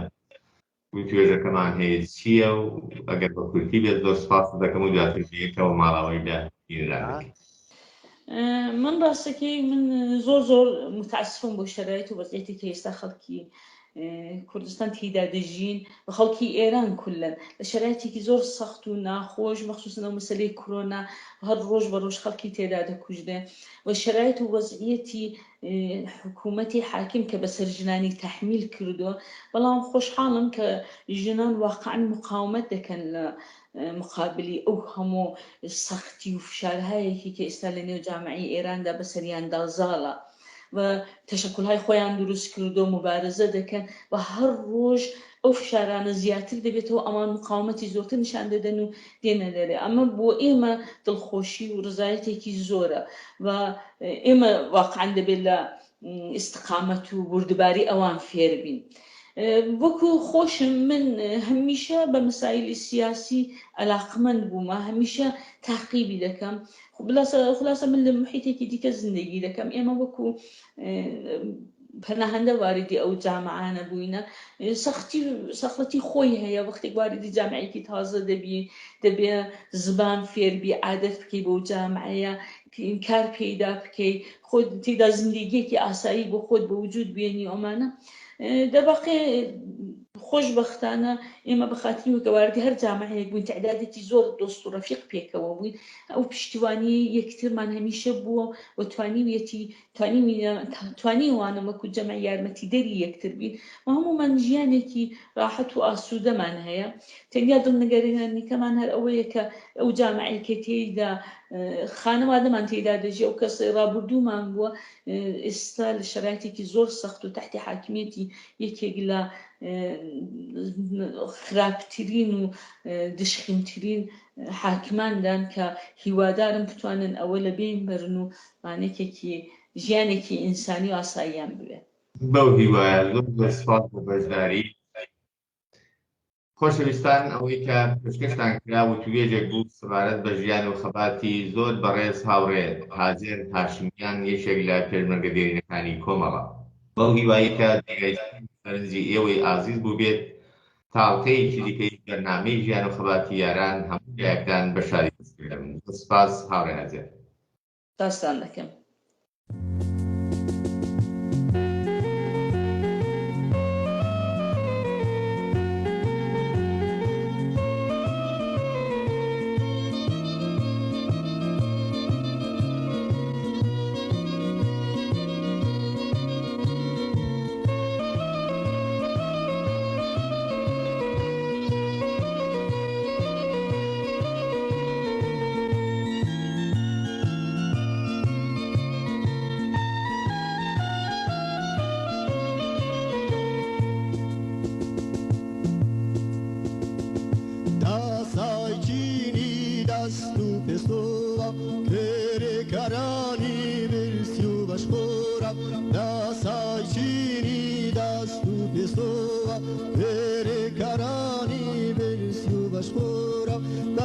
توێژەکەمان هەیە چییە و ئەگەر بە کورتی بێت زۆر سپاس دەکەم و دواتر بێتەوە ماڵەوەی لە ئیرانەکە من ڕاستەکەی من زۆر متعسفم بۆ شەرایط و وەزعیەتی کە ئێستا خەڵکی کوردستان تێیدا دەژین بە خەڵکی ئێران کولن لە شەرایەتێکی زۆر سەخت و ناخۆش مەخسووسن ئەو مەسەلەی کۆرۆنا هەر ڕۆژ بە ڕۆژ خەڵکی تێدا دەکوژدێ و شەرایط و وەزعیەتی حکوومەتی حاکم کە بەسەر ژنانی تەحمیل کردووە بەڵام خۆشحاڵم کە ژنان واقعاً مقاومەت دەکەن لە مقابلی ئەو هەموو سەختی و فشارهایەکی کە ئێستا لە نێو جامعی ئێراندا بەسەریاندا زاڵە و تەشەکولهای خۆیان دروست کردو و مبارزە دەکەن و هەر ڕۆژ ئەو فشارانە زیاتر دەبێتەوە ئەمان مقاومەتی زۆرتر نیشان دەدەن و دێنە لێرێ ئەمە بۆ ئێمە دڵخۆشی و ڕزایەتێکی زۆرە و ئێمە واقعاً دەبێت لە ئیستقامەت و بوردباری ئەوان فێر بین وەکو خۆشم من هەمیشە بە مەسائلی سیاسی علاقمەند بوومە هەمیشە تاقیبی دەکەم خلاصە من لە محیتێکی دیکە زندگی دەکەم ئێمە وەکو پەناهەندە واردی ئەو جامعانە بووینە سەختی خۆی هەیە وەختێک واردی جامعەیەکی تازە دەبێ زبان فێربی عادەت بکەی بۆ جامعەیە کار پێیدا بکەی خۆت تێدا زندگیەکی ئاسایی بۆ خۆت بە وجود بێنی ئەمانە دەبقێ خۆشبەختانە ئێمە بەخاتری وەگەواردی هەر جامعەیەک بووین تعدادێکی زۆر دۆست و ڕەفیق پێکەوە بووین ئەو پشتیوانی یەکترمان هەمیشە بووە و توانی وانەمەکو جەمع یارمەتی دەری یەکتر بین و هەمومان ژیانێکی ڕاحەت و ئاسوودەمان هەیە تەنیا دڵنیگەرانەکەمان هەر ئەوەیە کە ئەو جامعەیەکە تێیدا خانەوادەمان تێدا دەژی ئەو کەسەی ڕابردوومان بووە ئێستا لە شەرایەتێکی زۆر سەخت و تحتی حاکمیەتی یەکێک لە خراپترین و دشخینترین حاکماندان کە هیوادارم بتوانن ئەوە لە بین بەرن و ڕانێکێکی ژیانێکی ئینسانی و ئاساییان بوێت بەو هیوایە زۆر سپاس بۆ بەشداری خۆشەویستان ئەوەی کە پێشکەشتان کرا و توێژێک بوو سەبارەت بە ژیان و خەباتی زۆر بەڕێز هاوڕێ حاجر هاشمیان یەکێک لە پێشمەرگە دێرینەکانی کۆمەڵە بەو هیوایی کە فەرنجی ئێوەی ئازیز بوو بێت تاڵقەیەکی دیکەی بەرنامەی ژیان و خەباتی یاران هەموو لایەکدان بەشاری دەستکردن سپاس هاوڕێ حاجر داستان دەکەم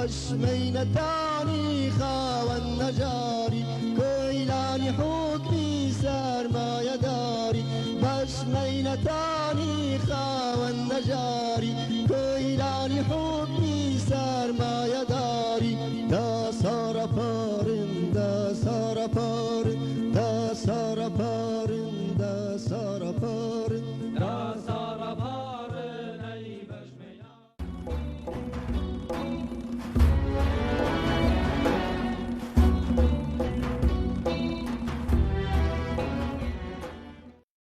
بشمينتاني خاوى النجاري كويلاني حكمي سرمايا داري بشمينتاني خاوى النجاري كويلاني حكمي سرمايا داري